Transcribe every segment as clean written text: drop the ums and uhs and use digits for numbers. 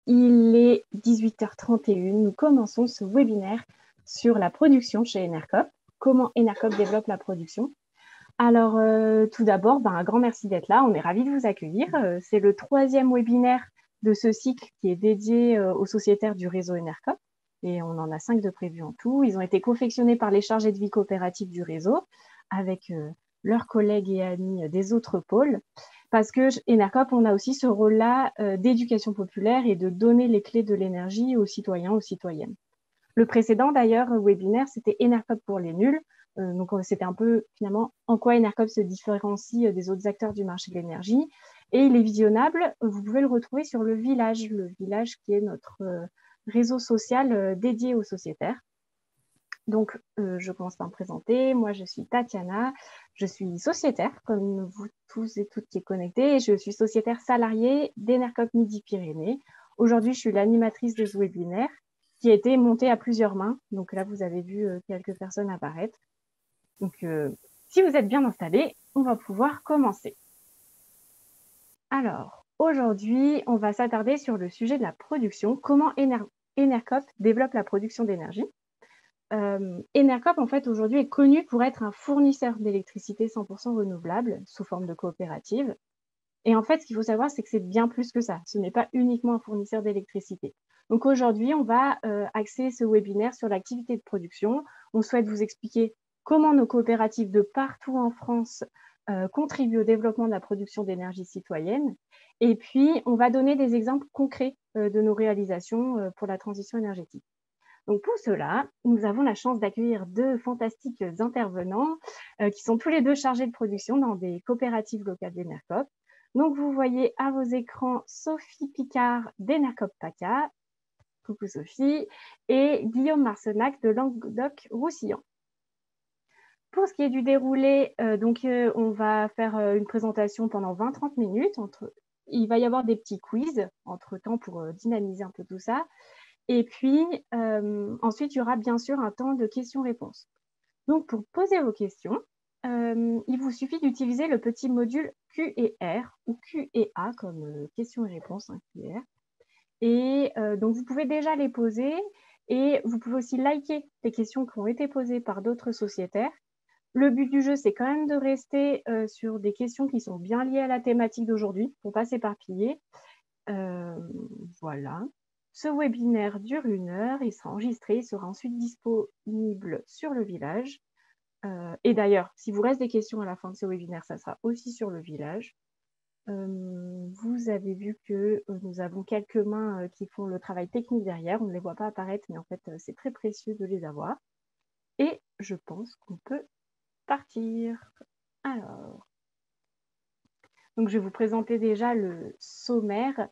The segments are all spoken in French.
il est 18h31. Nous commençons ce webinaire sur la production chez Enercop. Comment Enercop développe la production. Alors, tout d'abord, un grand merci d'être là. On est ravis de vous accueillir. C'est le 3e webinaire de ce cycle qui est dédié aux sociétaires du réseau Enercop. Et on en a 5 de prévus en tout. Ils ont été confectionnés par les chargés de vie coopérative du réseau avec leurs collègues et amis des autres pôles. Parce que Enercop, on a aussi ce rôle-là d'éducation populaire et de donner les clés de l'énergie aux citoyens, aux citoyennes. Le précédent, d'ailleurs, webinaire, c'était Enercop pour les nuls. Donc, c'était un peu, finalement, en quoi Enercop se différencie des autres acteurs du marché de l'énergie. Et il est visionnable. Vous pouvez le retrouver sur le village qui est notre réseau social dédié aux sociétaires. Donc, je commence par me présenter. Moi, je suis Tatiana. Je suis sociétaire, comme vous tous et toutes qui êtes connectés. Et je suis sociétaire salariée d'Enercop Midi-Pyrénées. Aujourd'hui, je suis l'animatrice de ce webinaire qui a été monté à plusieurs mains. Donc là, vous avez vu quelques personnes apparaître. Donc, si vous êtes bien installés, on va pouvoir commencer. Alors, aujourd'hui, on va s'attarder sur le sujet de la production. Comment Enercop développe la production d'énergie. Enercop, en fait, aujourd'hui, est connu pour être un fournisseur d'électricité 100% renouvelable sous forme de coopérative. Et en fait, ce qu'il faut savoir, c'est que c'est bien plus que ça. Ce n'est pas uniquement un fournisseur d'électricité. Donc aujourd'hui, on va axer ce webinaire sur l'activité de production. On souhaite vous expliquer comment nos coopératives de partout en France contribuent au développement de la production d'énergie citoyenne. Et puis, on va donner des exemples concrets de nos réalisations pour la transition énergétique. Donc pour cela, nous avons la chance d'accueillir 2 fantastiques intervenants qui sont tous les 2 chargés de production dans des coopératives locales d'Enercop. Donc, vous voyez à vos écrans Sophie Picard d'Enercop PACA, coucou Sophie, et Guillaume Marcenac de Languedoc-Roussillon. Pour ce qui est du déroulé, on va faire une présentation pendant 20-30 minutes. Il va y avoir des petits quiz entre-temps pour dynamiser un peu tout ça. Et puis, ensuite, il y aura bien sûr un temps de questions-réponses. Donc, pour poser vos questions, il vous suffit d'utiliser le petit module Q&R ou Q&A comme questions et réponses, Q&R. Et donc, vous pouvez déjà les poser et vous pouvez aussi liker les questions qui ont été posées par d'autres sociétaires. Le but du jeu, c'est quand même de rester sur des questions qui sont bien liées à la thématique d'aujourd'hui pour ne pas s'éparpiller. Voilà. Ce webinaire dure 1 heure, il sera enregistré, il sera ensuite disponible sur le village. Et d'ailleurs, si vous reste des questions à la fin de ce webinaire, ça sera aussi sur le village. Vous avez vu que nous avons quelques mains qui font le travail technique derrière. On ne les voit pas apparaître, mais en fait, c'est très précieux de les avoir. Et je pense qu'on peut partir. Alors, donc je vais vous présenter déjà le sommaire.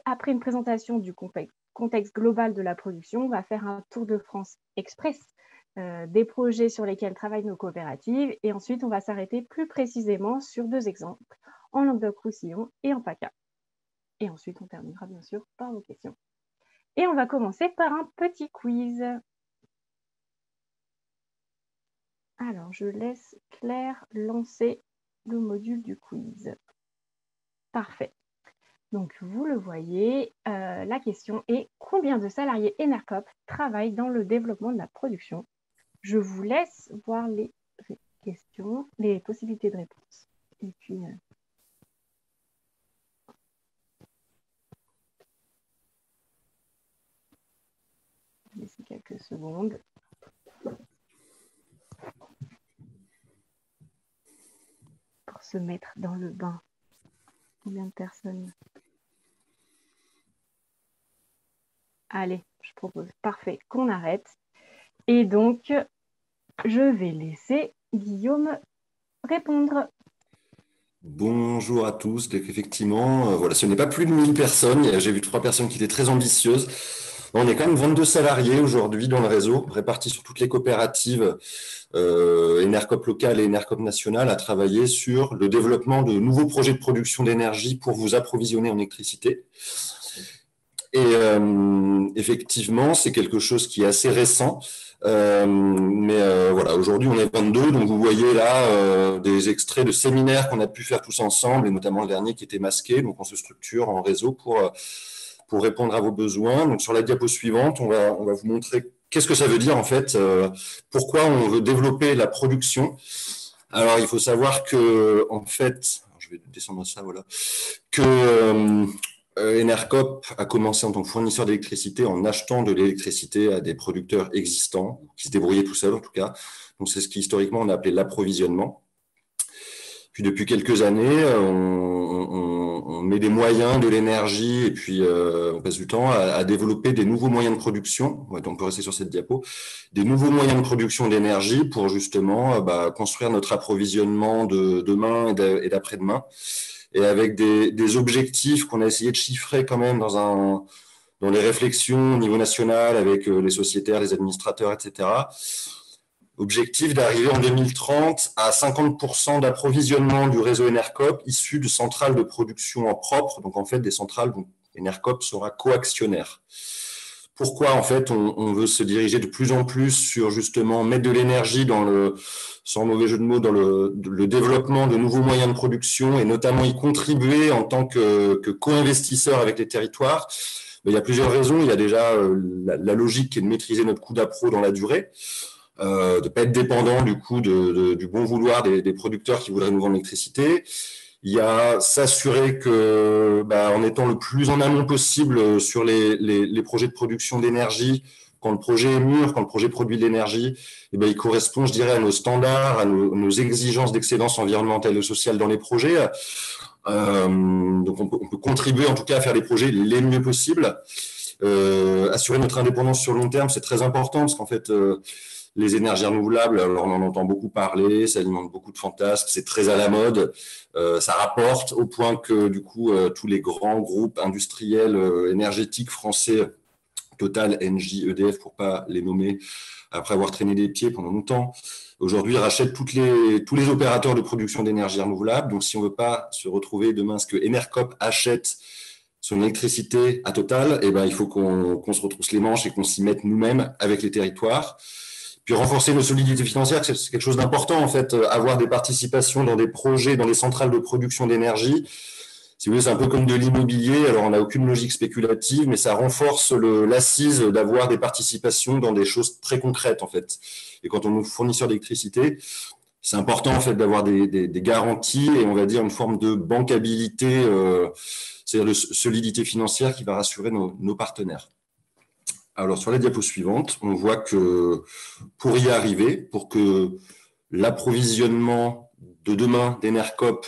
Après une présentation du contexte global de la production, on va faire un tour de France express des projets sur lesquels travaillent nos coopératives. Et ensuite, on va s'arrêter plus précisément sur 2 exemples, en Languedoc-Roussillon et en PACA. Et ensuite, on terminera bien sûr par vos questions. Et on va commencer par un petit quiz. Alors, je laisse Claire lancer le module du quiz. Parfait. Donc, vous le voyez, la question est « Combien de salariés Enercop travaillent dans le développement de la production ?» Je vous laisse voir les questions, les possibilités de réponse. Et puis, laissez quelques secondes. Pour se mettre dans le bain. Combien de personnes? Allez, je propose. Parfait, qu'on arrête. Et donc, je vais laisser Guillaume répondre. Bonjour à tous. Donc, effectivement, voilà, ce n'est pas plus de 1000 personnes. J'ai vu 3 personnes qui étaient très ambitieuses. On est quand même 22 salariés aujourd'hui dans le réseau, répartis sur toutes les coopératives Enercop local et Enercop national, à travailler sur le développement de nouveaux projets de production d'énergie pour vous approvisionner en électricité. Et effectivement, c'est quelque chose qui est assez récent. Voilà, aujourd'hui on est 22, donc vous voyez là des extraits de séminaires qu'on a pu faire tous ensemble, et notamment le dernier qui était masqué. Donc on se structure en réseau pour répondre à vos besoins. Donc, sur la diapo suivante, on va vous montrer qu'est-ce que ça veut dire en fait, pourquoi on veut développer la production. Alors, il faut savoir que, en fait, je vais descendre ça, voilà, que Enercop a commencé en tant que fournisseur d'électricité en achetant de l'électricité à des producteurs existants, qui se débrouillaient tout seuls en tout cas. Donc, c'est ce qu'historiquement on a appelé l'approvisionnement. Puis depuis quelques années, on met des moyens, de l'énergie, et puis on passe du temps à développer des nouveaux moyens de production. Ouais, donc on peut rester sur cette diapo. Des nouveaux moyens de production d'énergie pour justement construire notre approvisionnement de demain et d'après-demain. Et avec des objectifs qu'on a essayé de chiffrer quand même dans les réflexions au niveau national avec les sociétaires, les administrateurs, etc. Objectif d'arriver en 2030 à 50% d'approvisionnement du réseau Enercop issu de centrales de production en propre, donc en fait des centrales dont Enercop sera coactionnaire. Pourquoi en fait on veut se diriger de plus en plus sur justement mettre de l'énergie dans sans mauvais jeu de mots, dans le développement de nouveaux moyens de production et notamment y contribuer en tant que co-investisseur avec les territoires. Mais il y a plusieurs raisons. Il y a déjà la logique qui est de maîtriser notre coût d'appro dans la durée. De ne pas être dépendant du coup du bon vouloir des producteurs qui voudraient nous vendre l'électricité. Il y a s'assurer que, en étant le plus en amont possible sur les projets de production d'énergie, quand le projet est mûr, quand le projet produit de l'énergie, il correspond, je dirais, à nos standards, à nos exigences d'excellence environnementale et sociale dans les projets. Donc, on peut contribuer en tout cas à faire les projets les mieux possibles. Assurer notre indépendance sur le long terme, c'est très important parce qu'en fait, les énergies renouvelables, alors on en entend beaucoup parler, ça alimente beaucoup de fantasmes, c'est très à la mode, ça rapporte au point que du coup tous les grands groupes industriels énergétiques français, Total, Engie, EDF pour pas les nommer, après avoir traîné des pieds pendant longtemps, aujourd'hui rachètent tous les opérateurs de production d'énergie renouvelable. Donc si on veut pas se retrouver demain ce que Enercop achète son électricité à Total, il faut qu'on se retrousse les manches et qu'on s'y mette nous-mêmes avec les territoires. Puis renforcer nos solidités financières, c'est quelque chose d'important en fait. Avoir des participations dans des projets, dans les centrales de production d'énergie, si vous voulez, c'est un peu comme de l'immobilier. Alors on n'a aucune logique spéculative, mais ça renforce l'assise d'avoir des participations dans des choses très concrètes en fait. Et quand on est fournisseur d'électricité, c'est important en fait d'avoir des garanties et on va dire une forme de bancabilité, c'est-à-dire de solidité financière qui va rassurer nos partenaires. Alors, sur la diapo suivante, on voit que pour y arriver, pour que l'approvisionnement de demain d'Enercop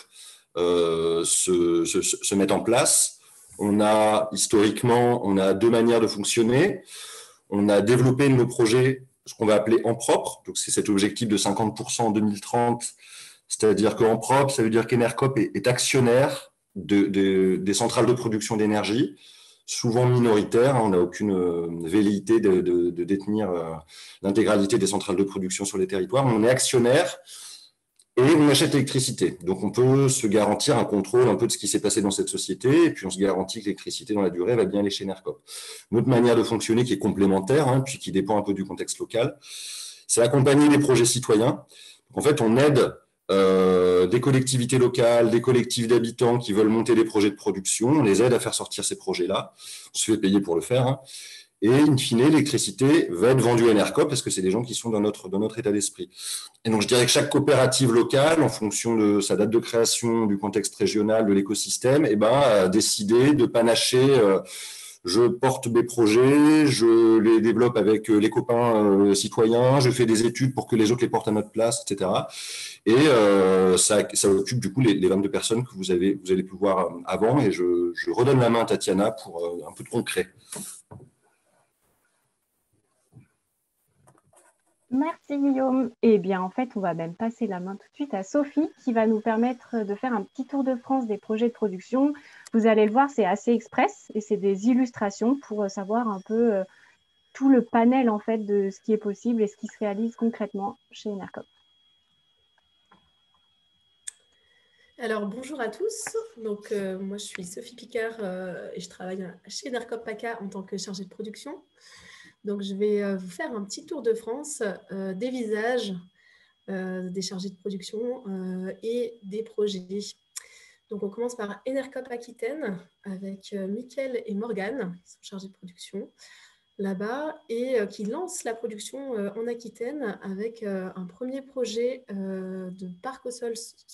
se mette en place, historiquement, on a deux manières de fonctionner. On a développé nos projets, ce qu'on va appeler en propre. Donc, c'est cet objectif de 50% en 2030. C'est-à-dire qu'en propre, ça veut dire qu'Enercop est actionnaire des centrales de production d'énergie, souvent minoritaire. On n'a aucune velléité de détenir l'intégralité des centrales de production sur les territoires. On est actionnaire et on achète l'électricité. Donc, on peut se garantir un contrôle un peu de ce qui s'est passé dans cette société et puis on se garantit que l'électricité dans la durée va bien aller chez Enercop. Une autre manière de fonctionner qui est complémentaire, puis qui dépend un peu du contexte local, c'est accompagner les projets citoyens. En fait, on aide des collectivités locales, des collectifs d'habitants qui veulent monter des projets de production. On les aide à faire sortir ces projets-là. On se fait payer pour le faire. Et in fine, l'électricité va être vendue à Enercop parce que c'est des gens qui sont dans notre état d'esprit. Et donc, je dirais que chaque coopérative locale, en fonction de sa date de création, du contexte régional, de l'écosystème, a décidé de panacher je porte mes projets, je les développe avec les copains citoyens, je fais des études pour que les autres les portent à notre place, etc. Et ça occupe du coup les 22 personnes que vous allez pu voir avant. Et je redonne la main à Tatiana pour un peu de concret. Merci Guillaume. Eh bien, en fait, on va même passer la main tout de suite à Sophie qui va nous permettre de faire un petit tour de France des projets de production. Vous allez le voir, c'est assez express et c'est des illustrations pour savoir un peu tout le panel en fait de ce qui est possible et ce qui se réalise concrètement chez Enercop. Alors, bonjour à tous. Donc, moi, je suis Sophie Picard et je travaille chez Enercop PACA en tant que chargée de production. Donc, je vais vous faire un petit tour de France des visages des chargés de production et des projets. Donc, on commence par Enercop Aquitaine avec Mickaël et Morgane, qui sont chargés de production là-bas, et qui lancent la production en Aquitaine avec un premier projet de parc au sol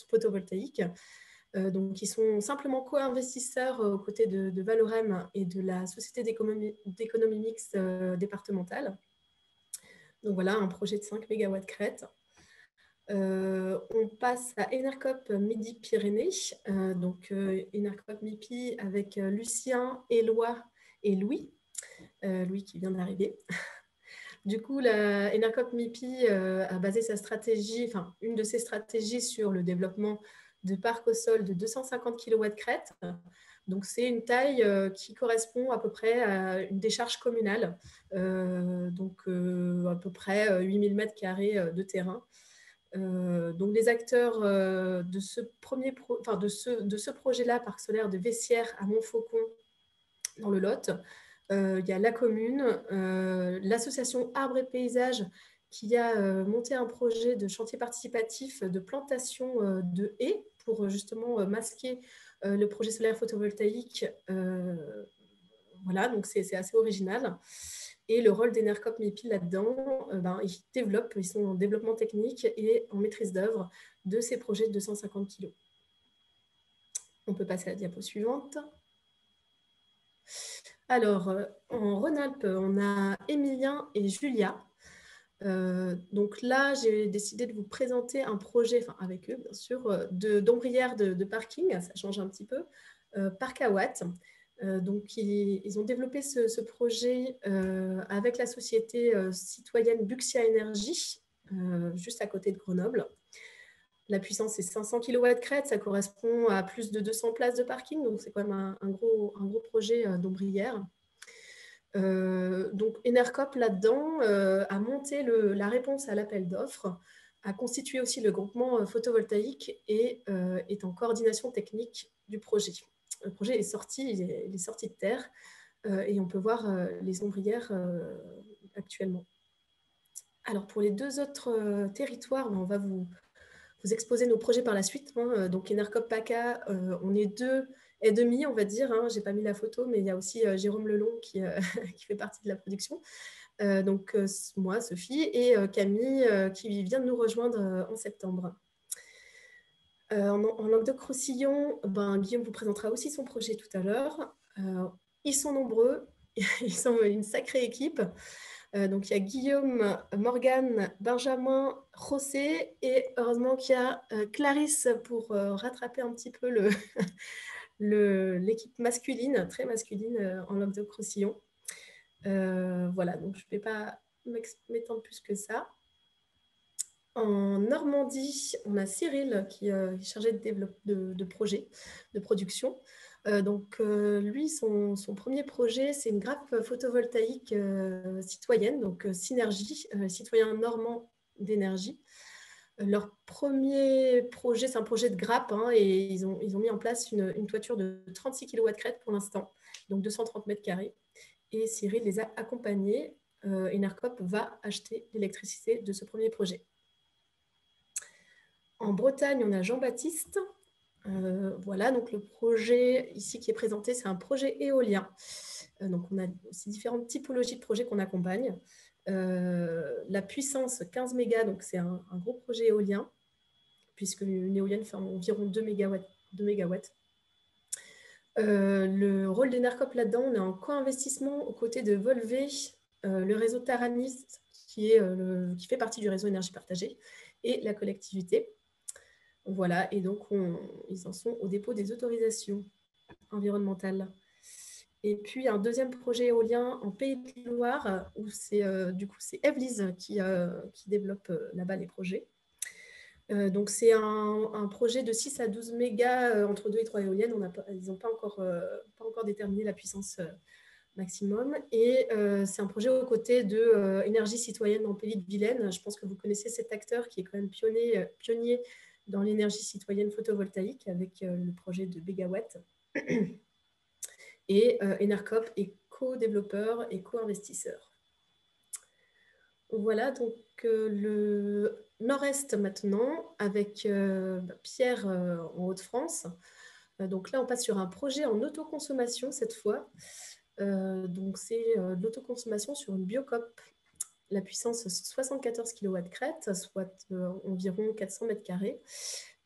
photovoltaïque. Donc, ils sont simplement co-investisseurs aux côtés de Valorem et de la Société d'économie mixte départementale. Donc, voilà, un projet de 5 MW crête. On passe à Enercop Midi-Pyrénées. Donc, Enercop MIPI avec Lucien, Éloi et Louis. Louis qui vient d'arriver. Du coup, la Enercop MIPI a basé sa stratégie, enfin, une de ses stratégies sur le développement de parcs au sol de 250 kW crête. Donc, c'est une taille qui correspond à peu près à une décharge communale, donc à peu près 8000 m² de terrain. Donc, les acteurs de ce projet-là, parc solaire de Vessières à Montfaucon, dans le Lot, il y a la commune, l'association Arbres et Paysages qui a monté un projet de chantier participatif de plantation de haies pour justement masquer le projet solaire photovoltaïque. Voilà, donc c'est assez original. Et le rôle d'Enercop MIPI là-dedans, ils sont en développement technique et en maîtrise d'œuvre de ces projets de 250 kg. On peut passer à la diapo suivante. Alors, en Rhône-Alpes, on a Émilien et Julia. Donc là, j'ai décidé de vous présenter un projet, enfin avec eux bien sûr, d'ombrière de parking, ça change un petit peu, Parc à Watt. Donc, ils ont développé ce projet avec la société citoyenne Buxia Énergie, juste à côté de Grenoble. La puissance est 500 kW crête, ça correspond à plus de 200 places de parking, donc c'est quand même un gros projet d'ombrière. Donc, Enercop, là-dedans, a monté la réponse à l'appel d'offres, a constitué aussi le groupement photovoltaïque et est en coordination technique du projet. Le projet il est sorti de terre et on peut voir les ombrières actuellement. Alors, pour les deux autres territoires, on va vous exposer nos projets par la suite. Donc, Enercop PACA, on est 2,5, on va dire. Je n'ai pas mis la photo, mais il y a aussi Jérôme Lelon qui fait partie de la production. Donc, moi, Sophie, et Camille, qui vient de nous rejoindre en septembre. En Languedoc-Roussillon, Guillaume vous présentera aussi son projet tout à l'heure. Ils sont nombreux, ils sont une sacrée équipe. Donc, il y a Guillaume, Morgane, Benjamin, José et heureusement qu'il y a Clarisse pour rattraper un petit peu l'équipe masculine, très masculine en Languedoc-Roussillon. Voilà, donc je ne vais pas m'étendre plus que ça. En Normandie, on a Cyril qui est chargé de projet, de production. Donc, lui, son premier projet, c'est une grappe photovoltaïque citoyenne, donc Synergie, citoyen normand d'énergie. Leur premier projet, c'est un projet de grappe, et ils ont mis en place une toiture de 36 kW crête pour l'instant, donc 230 m². Et Cyril les a accompagnés. Enercop va acheter l'électricité de ce premier projet. En Bretagne, on a Jean-Baptiste. Voilà, donc le projet ici qui est présenté, c'est un projet éolien. Donc, on a aussi différentes typologies de projets qu'on accompagne. La puissance 15 mégas, donc c'est un gros projet éolien, puisque une éolienne fait environ 2 mégawatts. Le rôle d'Enercop là-dedans, on est en co-investissement aux côtés de Volvé, le réseau Taranis, qui fait partie du réseau énergie partagée, et la collectivité. Voilà, et donc ils en sont au dépôt des autorisations environnementales. Et puis un deuxième projet éolien en Pays de Loire, où c'est Evelyse qui développe là-bas les projets. Donc c'est un projet de 6 à 12 mégas entre 2 et 3 éoliennes. Ils n'ont pas encore déterminé la puissance maximum. Et c'est un projet aux côtés de Énergie citoyenne en Pays de Vilaine. Je pense que vous connaissez cet acteur qui est quand même pionnier dans l'énergie citoyenne photovoltaïque avec le projet de Bégawatt. Et Enercop est co-développeur et co-investisseur. Voilà, donc le nord-est maintenant, avec Pierre en Hauts-de-France. Donc là, on passe sur un projet en autoconsommation cette fois. Donc c'est l'autoconsommation sur une biocop. La puissance 74 kW crête, soit environ 400 mètres carrés.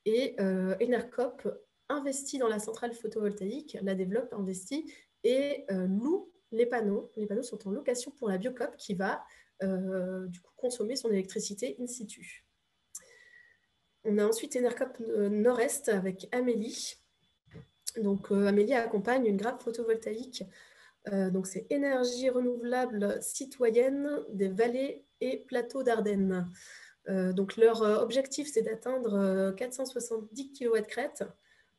Et Enercop investit dans la centrale photovoltaïque, la développe, investit et loue les panneaux. Les panneaux sont en location pour la biocop qui va du coup consommer son électricité in situ. On a ensuite Enercop Nord-Est avec Amélie. Donc Amélie accompagne une grappe photovoltaïque. Donc c'est énergie renouvelable citoyenne des vallées et plateaux d'Ardennes. Donc leur objectif, c'est d'atteindre 470 kW crête.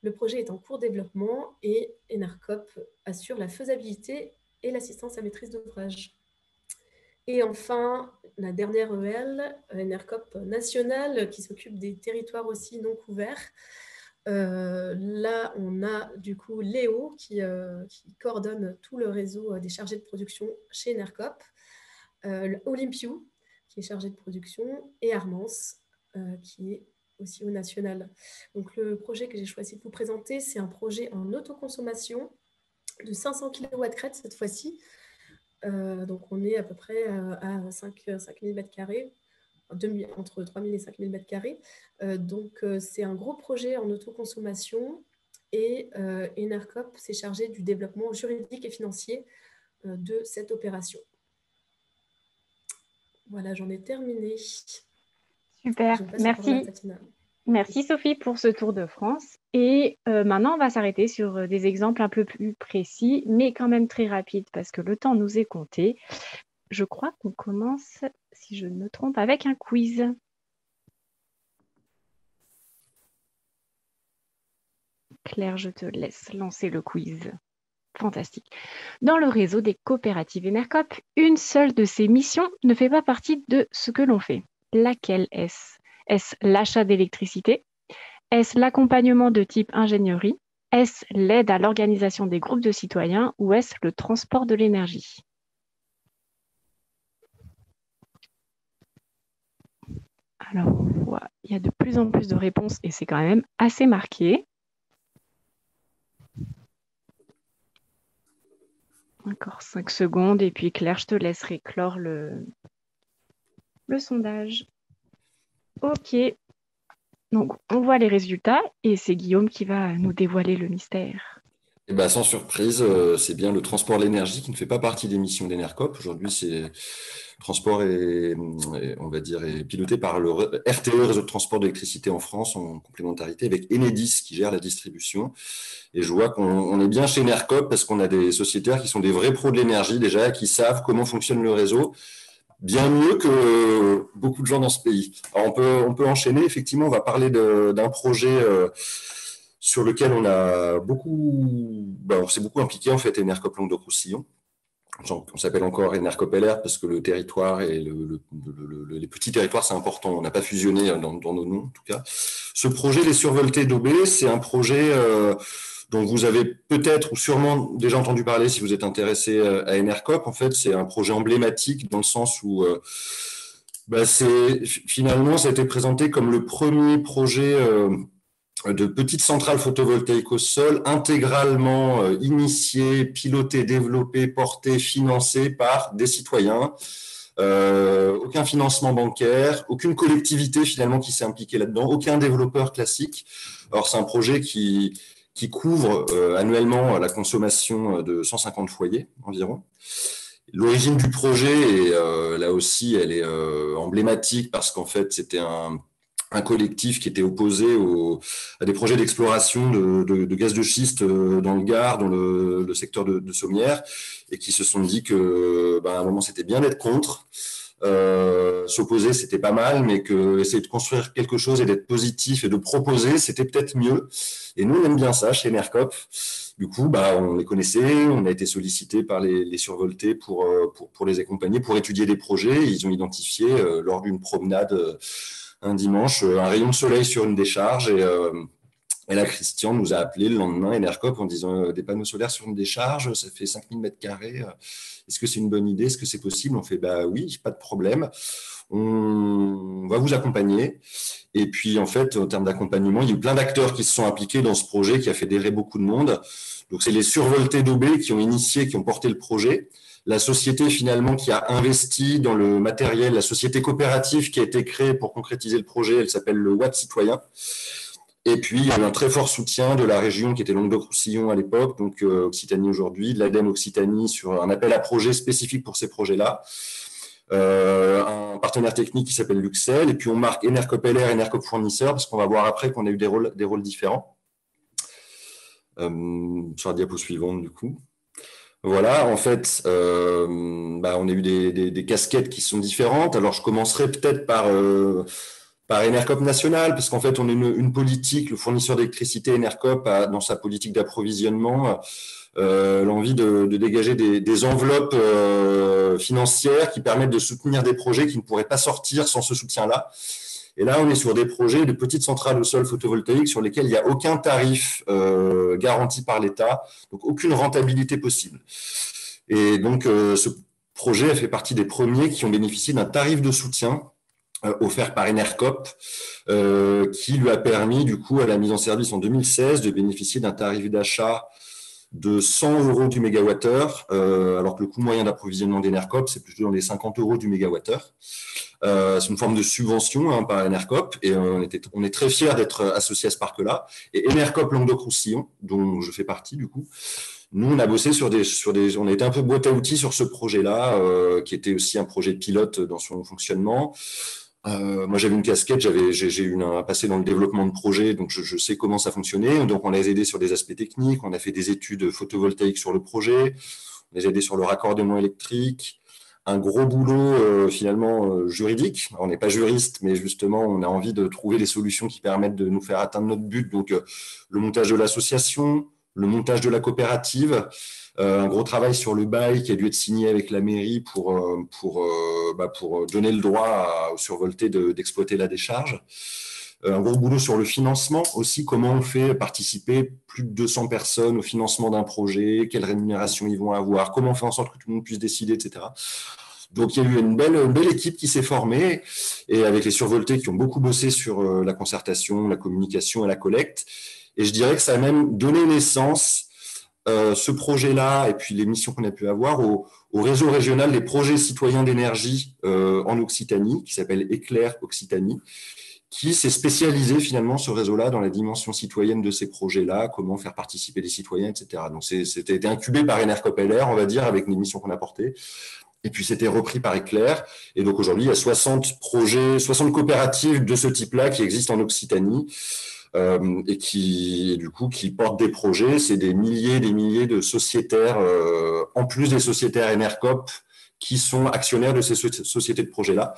Le projet est en cours de développement et Enercop assure la faisabilité et l'assistance à maîtrise d'ouvrage. Et enfin, la dernière EL, Enercop nationale, qui s'occupe des territoires aussi non couverts. Là, on a du coup Léo qui coordonne tout le réseau des chargés de production chez Enercop, Olympiou qui est chargé de production et Armance qui est aussi au national. Donc le projet que j'ai choisi de vous présenter, c'est un projet en autoconsommation de 500 kW crête cette fois-ci. Donc on est à peu près à 5000 m², entre 3000 et 5000 m². Donc c'est un gros projet en autoconsommation et Enercop s'est chargé du développement juridique et financier de cette opération. Voilà, j'en ai terminé. Super, merci. Merci Sophie pour ce tour de France. Et maintenant, on va s'arrêter sur des exemples un peu plus précis, mais quand même très rapides parce que le temps nous est compté. Je crois qu'on commence, si je ne me trompe, avec un quiz. Claire, je te laisse lancer le quiz. Fantastique. Dans le réseau des coopératives Enercop, une seule de ces missions ne fait pas partie de ce que l'on fait. Laquelle est-ce? Est-ce l'achat d'électricité? Est-ce l'accompagnement de type ingénierie? Est-ce l'aide à l'organisation des groupes de citoyens ou est-ce le transport de l'énergie? Alors, il y a de plus en plus de réponses et c'est quand même assez marqué. Encore 5 secondes et puis Claire, je te laisserai clore le sondage. Ok, donc on voit les résultats et c'est Guillaume qui va nous dévoiler le mystère. Et ben, sans surprise, c'est bien le transport de l'énergie qui ne fait pas partie des missions d'Enercop. Aujourd'hui, le transport on va dire, est piloté par le RTE, Réseau de transport d'électricité en France, en complémentarité avec Enedis qui gère la distribution. Et je vois qu'on est bien chez Enercop parce qu'on a des sociétaires qui sont des vrais pros de l'énergie déjà, qui savent comment fonctionne le réseau, bien mieux que beaucoup de gens dans ce pays. Alors on peut enchaîner, effectivement, on va parler d'un projet sur lequel on s'est beaucoup impliqué en fait, Enercop Languedoc-Roussillon. On s'appelle encore Enercop LR parce que le territoire et les petits territoires, c'est important. On n'a pas fusionné dans nos noms, en tout cas. Ce projet, les survoltés d'Aubé, c'est un projet dont vous avez peut-être ou sûrement déjà entendu parler si vous êtes intéressé à Enercop. En fait, c'est un projet emblématique dans le sens où finalement, ça a été présenté comme le premier projet de petites centrales photovoltaïques au sol, intégralement initiées, pilotées, développées, portées, financées par des citoyens. Aucun financement bancaire, aucune collectivité finalement qui s'est impliquée là-dedans, aucun développeur classique. Alors c'est un projet qui couvre annuellement la consommation de 150 foyers environ. L'origine du projet, là aussi, elle est emblématique parce qu'en fait, c'était un collectif qui était opposé à des projets d'exploration de gaz de schiste dans le Gard, dans le secteur de Sommières, et qui se sont dit que, à un moment, c'était bien d'être contre. S'opposer, c'était pas mal, mais que essayer de construire quelque chose et d'être positif et de proposer, c'était peut-être mieux. Et nous, on aime bien ça chez Enercop. Du coup, on les connaissait, on a été sollicité par les survoltés pour les accompagner, pour étudier des projets. Ils ont identifié lors d'une promenade un dimanche un rayon de soleil sur une décharge Et là, Christian nous a appelé le lendemain, Enercop, en disant des panneaux solaires sur une décharge, ça fait 5000 mètres carrés. Est-ce que c'est une bonne idée? Est-ce que c'est possible? On fait bah oui, pas de problème. On va vous accompagner. Et puis, en fait, en termes d'accompagnement, il y a eu plein d'acteurs qui se sont impliqués dans ce projet qui a fédéré beaucoup de monde. Donc, c'est les survoltés d'Aubé qui ont initié, qui ont porté le projet. La société, finalement, qui a investi dans le matériel, la société coopérative qui a été créée pour concrétiser le projet, elle s'appelle le Watt Citoyen. Et puis, il y a eu un très fort soutien de la région qui était Languedoc-Roussillon à l'époque, donc Occitanie aujourd'hui, de l'ADEME Occitanie, sur un appel à projet spécifique pour ces projets-là. Un partenaire technique qui s'appelle Luxel, et puis on marque Enercop LR, Enercop fournisseur, parce qu'on va voir après qu'on a eu des rôles différents. Sur la diapo suivante, du coup. Voilà, en fait, on a eu des casquettes qui sont différentes. Alors, je commencerai peut-être par Enercop National, parce qu'en fait, on est une politique, le fournisseur d'électricité Enercop a, dans sa politique d'approvisionnement, l'envie de dégager des enveloppes financières qui permettent de soutenir des projets qui ne pourraient pas sortir sans ce soutien-là. Et là, on est sur des projets de petites centrales au sol photovoltaïques sur lesquels il n'y a aucun tarif garanti par l'État, donc aucune rentabilité possible. Et donc, ce projet a fait partie des premiers qui ont bénéficié d'un tarif de soutien offert par Enercop, qui lui a permis, du coup, à la mise en service en 2016, de bénéficier d'un tarif d'achat de 100 euros du mégawattheure, alors que le coût moyen d'approvisionnement d'Enercop, c'est plutôt dans les 50 euros du mégawattheure. C'est une forme de subvention par Enercop, et on est très fiers d'être associés à ce parc-là. Et Enercop Languedoc-Roussillon, dont je fais partie, du coup, nous, on a bossé on a été un peu boîte à outils sur ce projet-là, qui était aussi un projet pilote dans son fonctionnement. Moi, j'avais une casquette, j'ai eu un passé dans le développement de projet, donc je sais comment ça fonctionnait. Donc, on les a aidés sur des aspects techniques, on a fait des études photovoltaïques sur le projet, on les a aidés sur le raccordement électrique, un gros boulot finalement juridique. Alors, on n'est pas juriste, mais justement, on a envie de trouver des solutions qui permettent de nous faire atteindre notre but. Donc, le montage de l'association, le montage de la coopérative, un gros travail sur le bail qui a dû être signé avec la mairie pour donner le droit aux survoltés d'exploiter la décharge. Un gros boulot sur le financement aussi, comment on fait participer plus de 200 personnes au financement d'un projet, quelle rémunération ils vont avoir, comment on fait en sorte que tout le monde puisse décider, etc. Donc, il y a eu une belle équipe qui s'est formée, et avec les survoltés qui ont beaucoup bossé sur la concertation, la communication et la collecte. Et je dirais que ça a même donné naissance, ce projet-là, et puis les missions qu'on a pu avoir, au réseau régional des projets citoyens d'énergie en Occitanie, qui s'appelle Éclair Occitanie, qui s'est spécialisé finalement ce réseau-là dans la dimension citoyenne de ces projets-là, comment faire participer les citoyens, etc. Donc, c'était été incubé par Enercop LR, on va dire, avec les missions qu'on a portées. Et puis, c'était repris par Éclair. Et donc, aujourd'hui, il y a 60 projets, 60 coopératives de ce type-là qui existent en Occitanie. Et qui, du coup, qui portent des projets. C'est des milliers de sociétaires, en plus des sociétaires Enercop, qui sont actionnaires de ces sociétés de projets-là.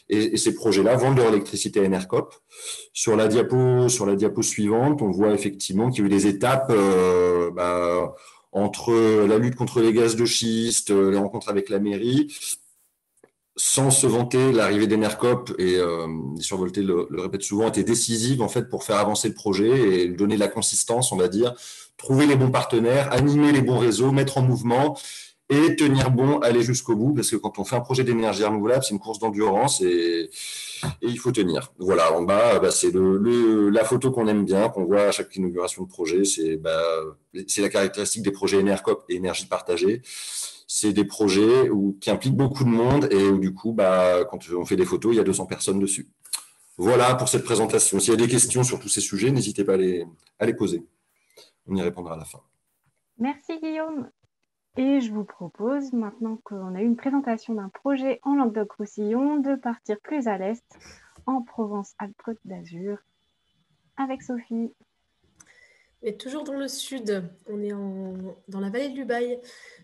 Et ces projets-là vendent leur électricité à Enercop. Sur la diapo suivante, on voit effectivement qu'il y a eu des étapes entre la lutte contre les gaz de schiste, les rencontres avec la mairie. Sans se vanter, l'arrivée d'Enercop, et les survoltés le répètent souvent, était décisive en fait pour faire avancer le projet et donner de la consistance, on va dire, trouver les bons partenaires, animer les bons réseaux, mettre en mouvement et tenir bon, aller jusqu'au bout, parce que quand on fait un projet d'énergie renouvelable, c'est une course d'endurance et il faut tenir. Voilà, en bas, c'est la photo qu'on aime bien, qu'on voit à chaque inauguration de projet, c'est la caractéristique des projets Enercop et énergie partagée. C'est des projets qui impliquent beaucoup de monde et où, du coup, quand on fait des photos, il y a 200 personnes dessus. Voilà pour cette présentation. S'il y a des questions sur tous ces sujets, n'hésitez pas à les poser. On y répondra à la fin. Merci Guillaume. Et je vous propose, maintenant qu'on a eu une présentation d'un projet en Languedoc-Roussillon, de partir plus à l'est, en Provence-Alpes-Côte d'Azur, avec Sophie. Et toujours dans le sud, on est dans la vallée de l'Ubaye.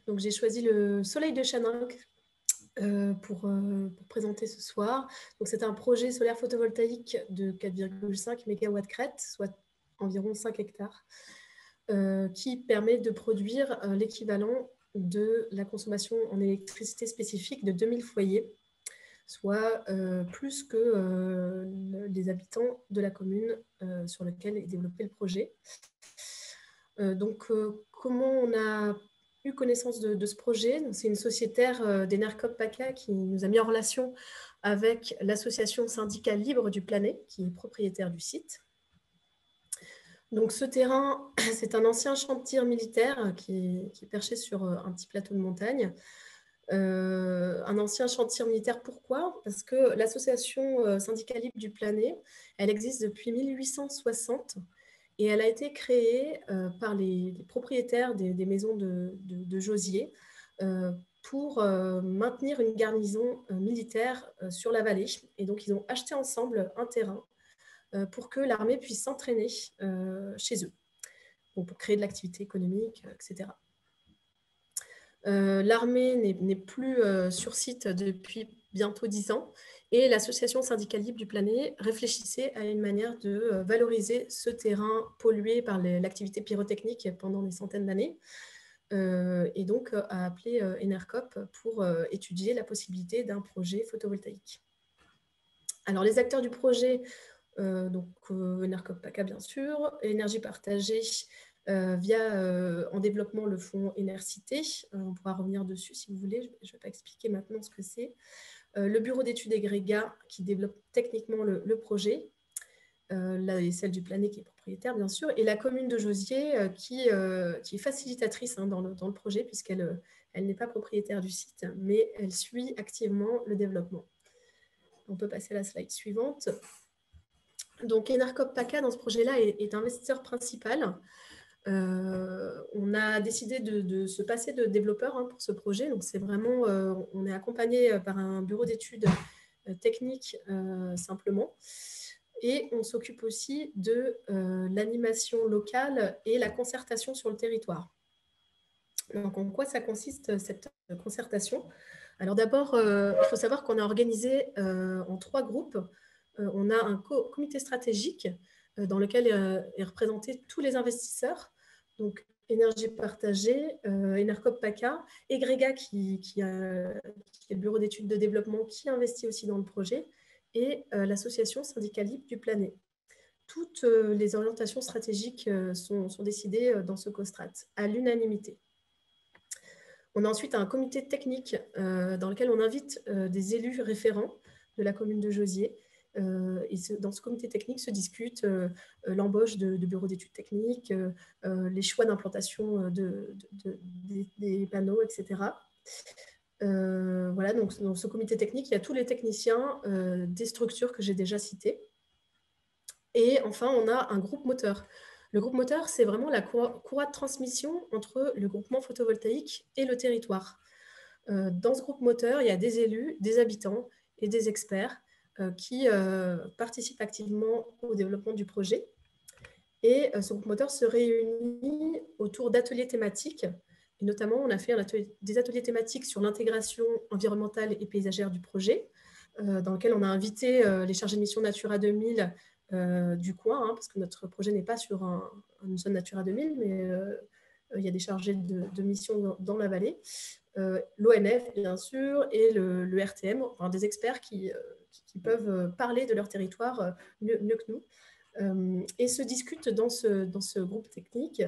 Donc, j'ai choisi le Soleil de Chaninck pour présenter ce soir. Donc, c'est un projet solaire photovoltaïque de 4,5 MW crête, soit environ 5 hectares, qui permet de produire l'équivalent de la consommation en électricité spécifique de 2000 foyers, soit plus que les habitants de la commune sur laquelle est développé le projet. Comment on a eu connaissance de ce projet? C'est une sociétaire d'Enercop PACA qui nous a mis en relation avec l'association syndicale libre du Planet, qui est propriétaire du site. Donc ce terrain, c'est un ancien champ de tir militaire qui est perché sur un petit plateau de montagne. Un ancien champ de tir militaire, pourquoi? Parce que l'association syndicale libre du Planet, elle existe depuis 1860 et elle a été créée par les propriétaires des maisons de Josier pour maintenir une garnison militaire sur la vallée. Et donc, ils ont acheté ensemble un terrain pour que l'armée puisse s'entraîner chez eux, donc pour créer de l'activité économique, etc. L'armée n'est plus sur site depuis bientôt 10 ans et l'association syndicale libre du Planet réfléchissait à une manière de valoriser ce terrain pollué par l'activité pyrotechnique pendant des centaines d'années et donc a appelé Enercop pour étudier la possibilité d'un projet photovoltaïque. Alors les acteurs du projet, Enercop PACA bien sûr, Énergie Partagée, via en développement le fonds Énercité. On pourra revenir dessus si vous voulez, je ne vais pas expliquer maintenant ce que c'est. Le bureau d'études Egrega qui développe techniquement le projet, celle du Planet qui est propriétaire bien sûr, et la commune de Josier qui est facilitatrice dans le projet puisqu'elle n'est pas propriétaire du site, mais elle suit activement le développement. On peut passer à la slide suivante. Donc Enercop PACA dans ce projet-là est investisseur principal. On a décidé de se passer de développeur pour ce projet. Donc, c'est vraiment, on est accompagné par un bureau d'études techniques simplement. Et on s'occupe aussi de l'animation locale et la concertation sur le territoire. Donc, en quoi ça consiste cette concertation? Alors, d'abord, il faut savoir qu'on a organisé en 3 groupes. On a un comité stratégique dans lequel est représenté tous les investisseurs, donc Énergie Partagée, Enercop PACA, Egrega qui est le bureau d'études de développement qui investit aussi dans le projet, et l'association syndicale libre du Planet. Toutes les orientations stratégiques sont décidées dans ce COSTRAT, à l'unanimité. On a ensuite un comité technique dans lequel on invite des élus référents de la commune de Josier. Et dans ce comité technique se discute l'embauche de bureaux d'études techniques, les choix d'implantation des panneaux, etc. Voilà, donc dans ce comité technique, il y a tous les techniciens des structures que j'ai déjà citées. Et enfin, on a un groupe moteur. Le groupe moteur, c'est vraiment la courroie de transmission entre le groupement photovoltaïque et le territoire. Dans ce groupe moteur, il y a des élus, des habitants et des experts qui participent activement au développement du projet. Et ce groupe moteur se réunit autour d'ateliers thématiques. Et notamment, on a fait des ateliers thématiques sur l'intégration environnementale et paysagère du projet, dans lequel on a invité les chargés de mission Natura 2000 du coin, parce que notre projet n'est pas sur une zone Natura 2000, mais il y a des chargés de mission dans la vallée. L'ONF, bien sûr, et le RTM, enfin, des experts qui peuvent parler de leur territoire mieux que nous. Et se discutent dans ce groupe technique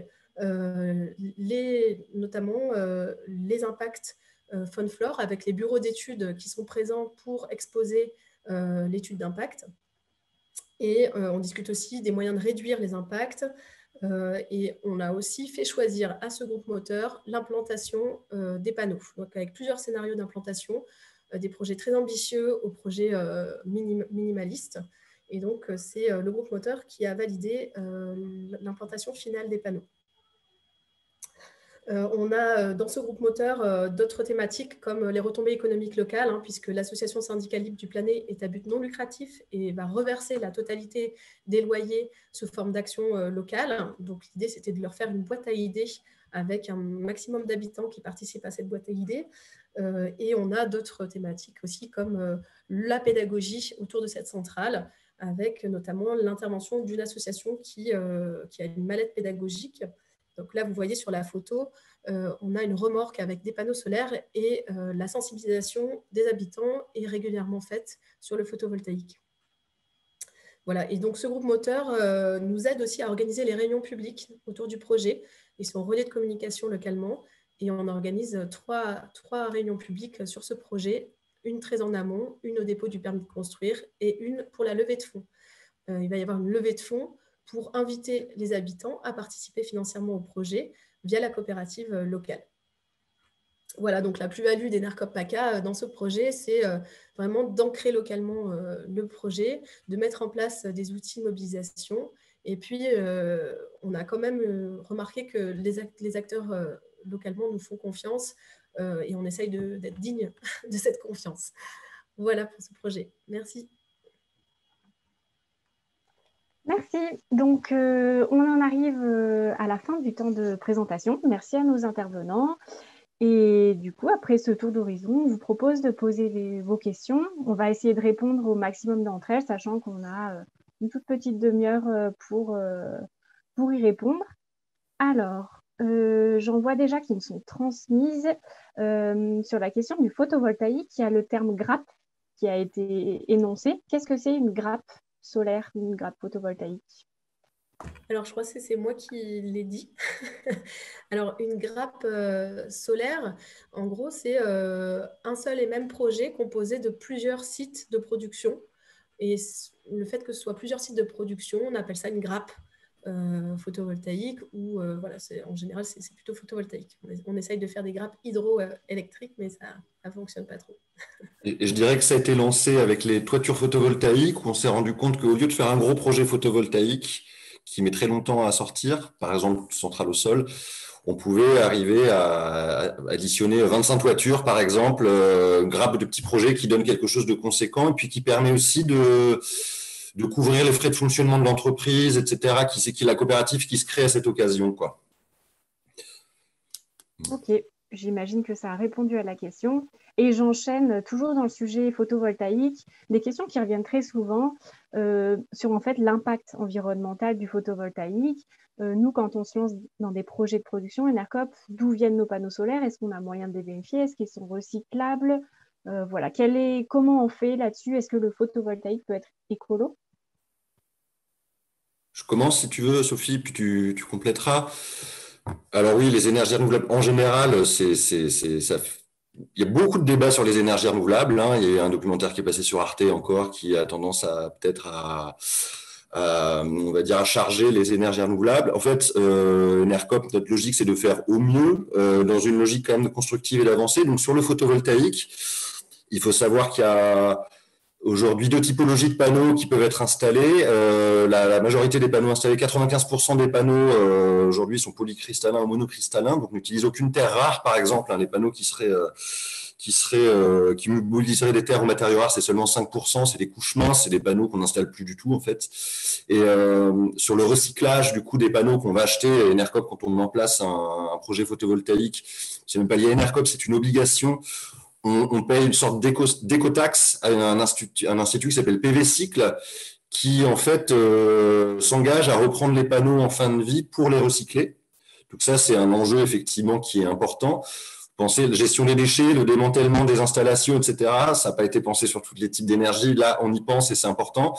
notamment les impacts faune-flore avec les bureaux d'études qui sont présents pour exposer l'étude d'impact. Et on discute aussi des moyens de réduire les impacts. Et on a aussi fait choisir à ce groupe moteur l'implantation des panneaux. Donc avec plusieurs scénarios d'implantation, des projets très ambitieux aux projets minimalistes. Et donc, c'est le groupe moteur qui a validé l'implantation finale des panneaux. On a dans ce groupe moteur d'autres thématiques comme les retombées économiques locales, puisque l'association syndicale libre du Planet est à but non lucratif et va reverser la totalité des loyers sous forme d'actions locales. Donc, l'idée, c'était de leur faire une boîte à idées avec un maximum d'habitants qui participent à cette boîte à idées. Et on a d'autres thématiques aussi comme la pédagogie autour de cette centrale, avec notamment l'intervention d'une association qui a une mallette pédagogique. Donc là, vous voyez sur la photo, on a une remorque avec des panneaux solaires et la sensibilisation des habitants est régulièrement faite sur le photovoltaïque. Voilà. Et donc, ce groupe moteur nous aide aussi à organiser les réunions publiques autour du projet. Ils sont relais de communication localement et on organise trois réunions publiques sur ce projet, une très en amont, une au dépôt du permis de construire et une pour la levée de fonds. Il va y avoir une levée de fonds pour inviter les habitants à participer financièrement au projet via la coopérative locale. Voilà, donc la plus-value d'Enercop PACA dans ce projet, c'est vraiment d'ancrer localement le projet, de mettre en place des outils de mobilisation. Et puis, on a quand même remarqué que les acteurs localement nous font confiance et on essaye d'être digne de cette confiance. Voilà pour ce projet. Merci. Merci. Donc, on en arrive à la fin du temps de présentation. Merci à nos intervenants. Et du coup, après ce tour d'horizon, on vous propose de poser vos questions. On va essayer de répondre au maximum d'entre elles, sachant qu'on a une toute petite demi-heure pour y répondre. Alors, j'en vois déjà qui me sont transmises sur la question du photovoltaïque. Il y a le terme grappe qui a été énoncé. Qu'est-ce que c'est une grappe solaire ou une grappe photovoltaïque? Alors, je crois que c'est moi qui l'ai dit. Alors, une grappe solaire, en gros, c'est un seul et même projet composé de plusieurs sites de production. Et le fait que ce soit plusieurs sites de production, on appelle ça une grappe photovoltaïque ou voilà, en général, c'est plutôt photovoltaïque. On essaye de faire des grappes hydroélectriques, mais ça ne fonctionne pas trop. Et je dirais que ça a été lancé avec les toitures photovoltaïques où on s'est rendu compte qu'au lieu de faire un gros projet photovoltaïque qui met très longtemps à sortir, par exemple centrale au sol, on pouvait arriver à additionner 25 toitures, par exemple, grappe de petits projets qui donnent quelque chose de conséquent et puis qui permet aussi de couvrir les frais de fonctionnement de l'entreprise, etc., qui est la coopérative qui se crée à cette occasion, quoi. Ok, j'imagine que ça a répondu à la question. Et j'enchaîne toujours dans le sujet photovoltaïque, des questions qui reviennent très souvent sur en fait l'impact environnemental du photovoltaïque. Nous, quand on se lance dans des projets de production, Enercop, d'où viennent nos panneaux solaires? Est-ce qu'on a moyen de les vérifier? Est-ce qu'ils sont recyclables? Voilà, comment on fait là-dessus? Est-ce que le photovoltaïque peut être écolo? Je commence si tu veux, Sophie, puis tu compléteras. Alors oui, les énergies renouvelables, en général, il y a beaucoup de débats sur les énergies renouvelables, hein. Il y a un documentaire qui est passé sur Arte encore qui a tendance à peut-être on va dire, à charger les énergies renouvelables. En fait, Enercop, notre logique, c'est de faire au mieux dans une logique quand même constructive et d'avancée. Donc sur le photovoltaïque, il faut savoir qu'il y a aujourd'hui deux typologies de panneaux qui peuvent être installés. La majorité des panneaux installés, 95% des panneaux aujourd'hui sont polycristallins ou monocristallins, donc n'utilisent aucune terre rare, par exemple. Hein, les panneaux qui mobiliseraient des terres ou matériaux rares, c'est seulement 5%, c'est des couches minces, c'est des panneaux qu'on n'installe plus du tout en fait. Et sur le recyclage du coup des panneaux qu'on va acheter, Enercop, quand on met en place un projet photovoltaïque, c'est même pas lié à Enercop, c'est une obligation. On paye une sorte d'écotaxe à un institut qui s'appelle PV Cycle, qui en fait s'engage à reprendre les panneaux en fin de vie pour les recycler. Donc ça, c'est un enjeu effectivement qui est important. Pensez la gestion des déchets, le démantèlement des installations, etc. Ça n'a pas été pensé sur tous les types d'énergie. Là, on y pense et c'est important.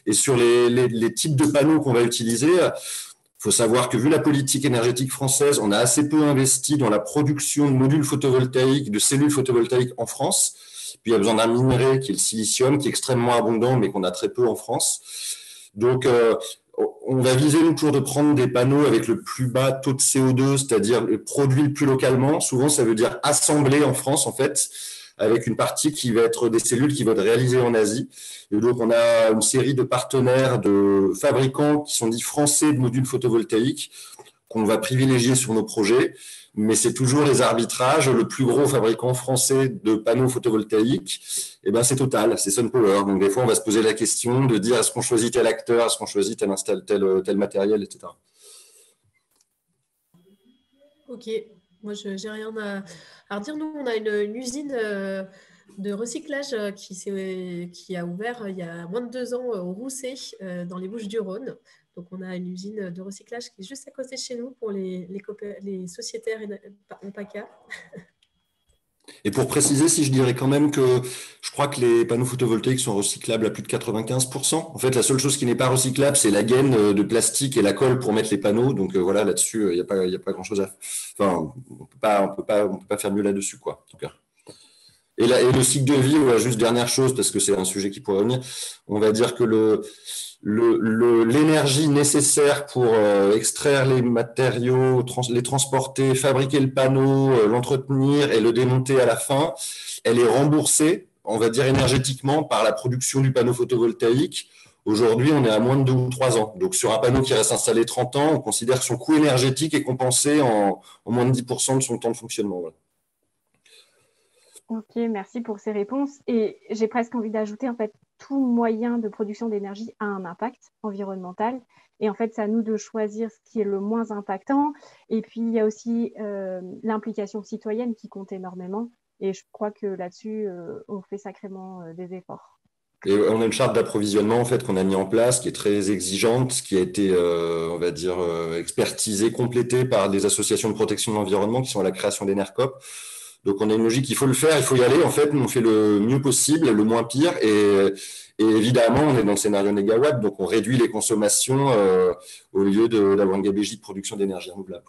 Et sur les types de panneaux qu'on va utiliser, il faut savoir que vu la politique énergétique française, on a assez peu investi dans la production de modules photovoltaïques, de cellules photovoltaïques en France. Puis il y a besoin d'un minerai qui est le silicium, qui est extrêmement abondant, mais qu'on a très peu en France. Donc, on va viser nous toujours de prendre des panneaux avec le plus bas taux de CO2, c'est-à-dire produit le plus localement. Souvent, ça veut dire assemblé en France, en fait, avec une partie qui va être des cellules qui vont être réalisées en Asie. Et donc, on a une série de partenaires, de fabricants qui sont dits français de modules photovoltaïques qu'on va privilégier sur nos projets. Mais c'est toujours les arbitrages. Le plus gros fabricant français de panneaux photovoltaïques, eh ben, c'est Total, c'est SunPower. Donc, des fois, on va se poser la question de dire est-ce qu'on choisit tel acteur, est-ce qu'on choisit tel matériel, etc. Ok, moi je n'ai rien à redire. Nous, on a une usine de recyclage qui a ouvert il y a moins de 2 ans au Rousset, dans les Bouches-du-Rhône. Donc, on a une usine de recyclage qui est juste à côté de chez nous pour les sociétaires en PACA. Et pour préciser, si je dirais quand même que je crois que les panneaux photovoltaïques sont recyclables à plus de 95%. En fait, la seule chose qui n'est pas recyclable, c'est la gaine de plastique et la colle pour mettre les panneaux. Donc voilà, là-dessus, il y a pas grand-chose à. Enfin, on peut pas faire mieux là-dessus, quoi. En tout cas. Et le cycle de vie, ouais, juste dernière chose, parce que c'est un sujet qui pourrait revenir. On va dire que l'énergie nécessaire pour extraire les matériaux, les transporter, fabriquer le panneau, l'entretenir et le démonter à la fin, elle est remboursée, on va dire énergétiquement, par la production du panneau photovoltaïque. Aujourd'hui, on est à moins de 2 ou 3 ans. Donc, sur un panneau qui reste installé 30 ans, on considère que son coût énergétique est compensé en moins de 10% de son temps de fonctionnement. Voilà. Ok, merci pour ces réponses. Et j'ai presque envie d'ajouter, en fait, tout moyen de production d'énergie a un impact environnemental. Et en fait, c'est à nous de choisir ce qui est le moins impactant. Et puis, il y a aussi l'implication citoyenne qui compte énormément. Et je crois que là-dessus, on fait sacrément des efforts. Et on a une charte d'approvisionnement en fait qu'on a mis en place, qui est très exigeante, qui a été, on va dire, expertisée, complétée par des associations de protection de l'environnement qui sont à la création d'Enercop. Donc on a une logique, il faut le faire, il faut y aller. En fait, on fait le mieux possible, le moins pire, et évidemment, on est dans le scénario négawatt, donc on réduit les consommations au lieu d'avoir une gabegie de production d'énergie renouvelable.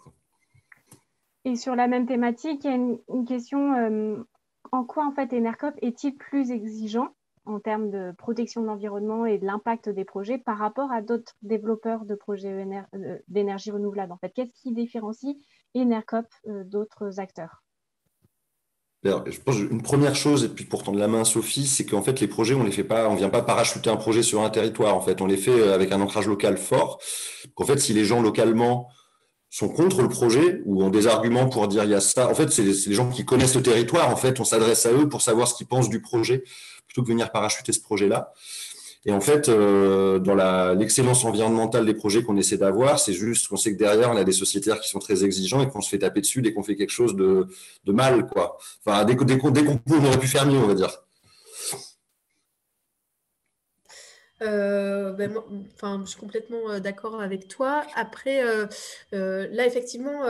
Et sur la même thématique, il y a une question, en quoi en fait Enercop est-il plus exigeant en termes de protection de l'environnement et de l'impact des projets par rapport à d'autres développeurs de projets d'énergie renouvelable? En fait, qu'est-ce qui différencie Enercop d'autres acteurs? Alors, je pense une première chose, et puis pour tendre la main à Sophie, c'est qu'en fait les projets, on les fait pas, on vient pas parachuter un projet sur un territoire. En fait, on les fait avec un ancrage local fort. En fait, si les gens localement sont contre le projet ou ont des arguments pour dire il y a ça. En fait, c'est les gens qui connaissent le territoire. En fait, on s'adresse à eux pour savoir ce qu'ils pensent du projet plutôt que venir parachuter ce projet-là. Et en fait, dans l'excellence environnementale des projets qu'on essaie d'avoir, c'est juste qu'on sait que derrière, on a des sociétaires qui sont très exigeants et qu'on se fait taper dessus dès qu'on fait quelque chose de mal, quoi. Enfin, dès qu'on aurait pu faire mieux, on va dire. Je suis complètement d'accord avec toi. Après, là, effectivement,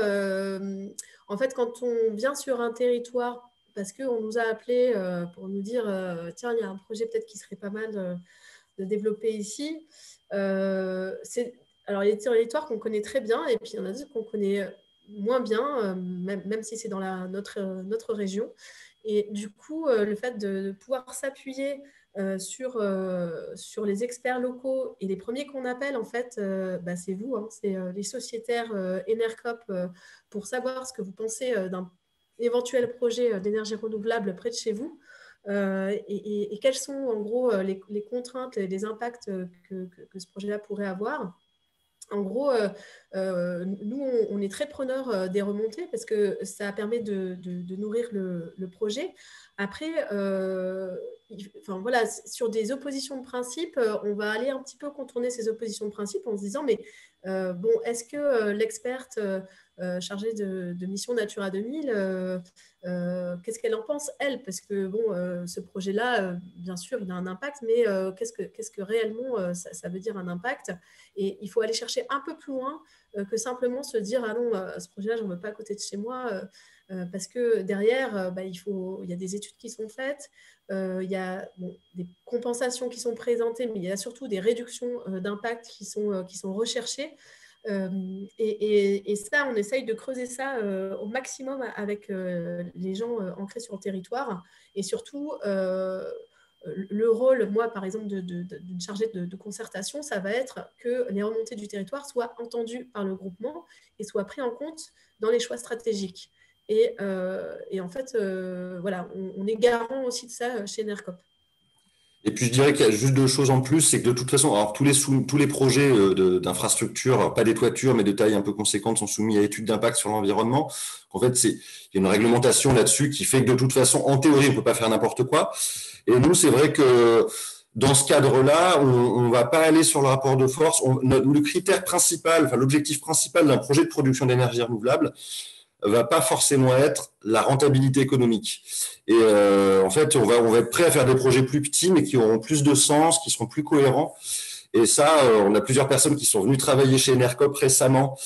en fait, quand on vient sur un territoire, parce qu'on nous a appelés pour nous dire, tiens, il y a un projet peut-être qui serait pas mal de développer ici. Alors, il y a des territoires qu'on connaît très bien, et puis il y en a d'autres qu'on connaît moins bien, même si c'est dans notre région. Et du coup, le fait de pouvoir s'appuyer sur les experts locaux, et les premiers qu'on appelle, en fait, c'est vous, hein, c'est les sociétaires Enercop, pour savoir ce que vous pensez d'un éventuel projet d'énergie renouvelable près de chez vous, et quelles sont en gros les contraintes et les impacts que ce projet-là pourrait avoir. En gros, nous, on est très preneurs des remontées parce que ça permet de nourrir le projet. Après, voilà, sur des oppositions de principe, on va aller un petit peu contourner ces oppositions de principe en se disant, mais bon, est-ce que l'experte chargée de mission Natura 2000, qu'est-ce qu'elle en pense, elle? Parce que bon, ce projet-là, bien sûr, il a un impact, mais qu'est-ce que réellement ça veut dire un impact? Et il faut aller chercher un peu plus loin que simplement se dire, ah non, ce projet-là, je n'en veux pas à côté de chez moi, parce que derrière, il y a des études qui sont faites, il y a des compensations qui sont présentées, mais il y a surtout des réductions d'impact qui sont recherchées. Et ça, on essaye de creuser ça au maximum avec les gens ancrés sur le territoire. Et surtout, le rôle, moi, par exemple, d'une chargée de concertation, ça va être que les remontées du territoire soient entendues par le groupement et soient prises en compte dans les choix stratégiques. Et en fait, voilà, on est garant aussi de ça chez Enercop. Et puis je dirais qu'il y a juste 2 choses en plus, c'est que de toute façon, alors tous les projets d'infrastructure, pas des toitures, mais de taille un peu conséquente, sont soumis à études d'impact sur l'environnement. En fait, il y a une réglementation là-dessus qui fait que de toute façon, en théorie, on peut pas faire n'importe quoi. Et nous, c'est vrai que dans ce cadre-là, on va pas aller sur le rapport de force. Le critère principal, enfin l'objectif principal d'un projet de production d'énergie renouvelable va pas forcément être la rentabilité économique. Et en fait, on va être prêt à faire des projets plus petits, mais qui auront plus de sens, qui seront plus cohérents. Et ça, on a plusieurs personnes qui sont venues travailler chez Enercop récemment,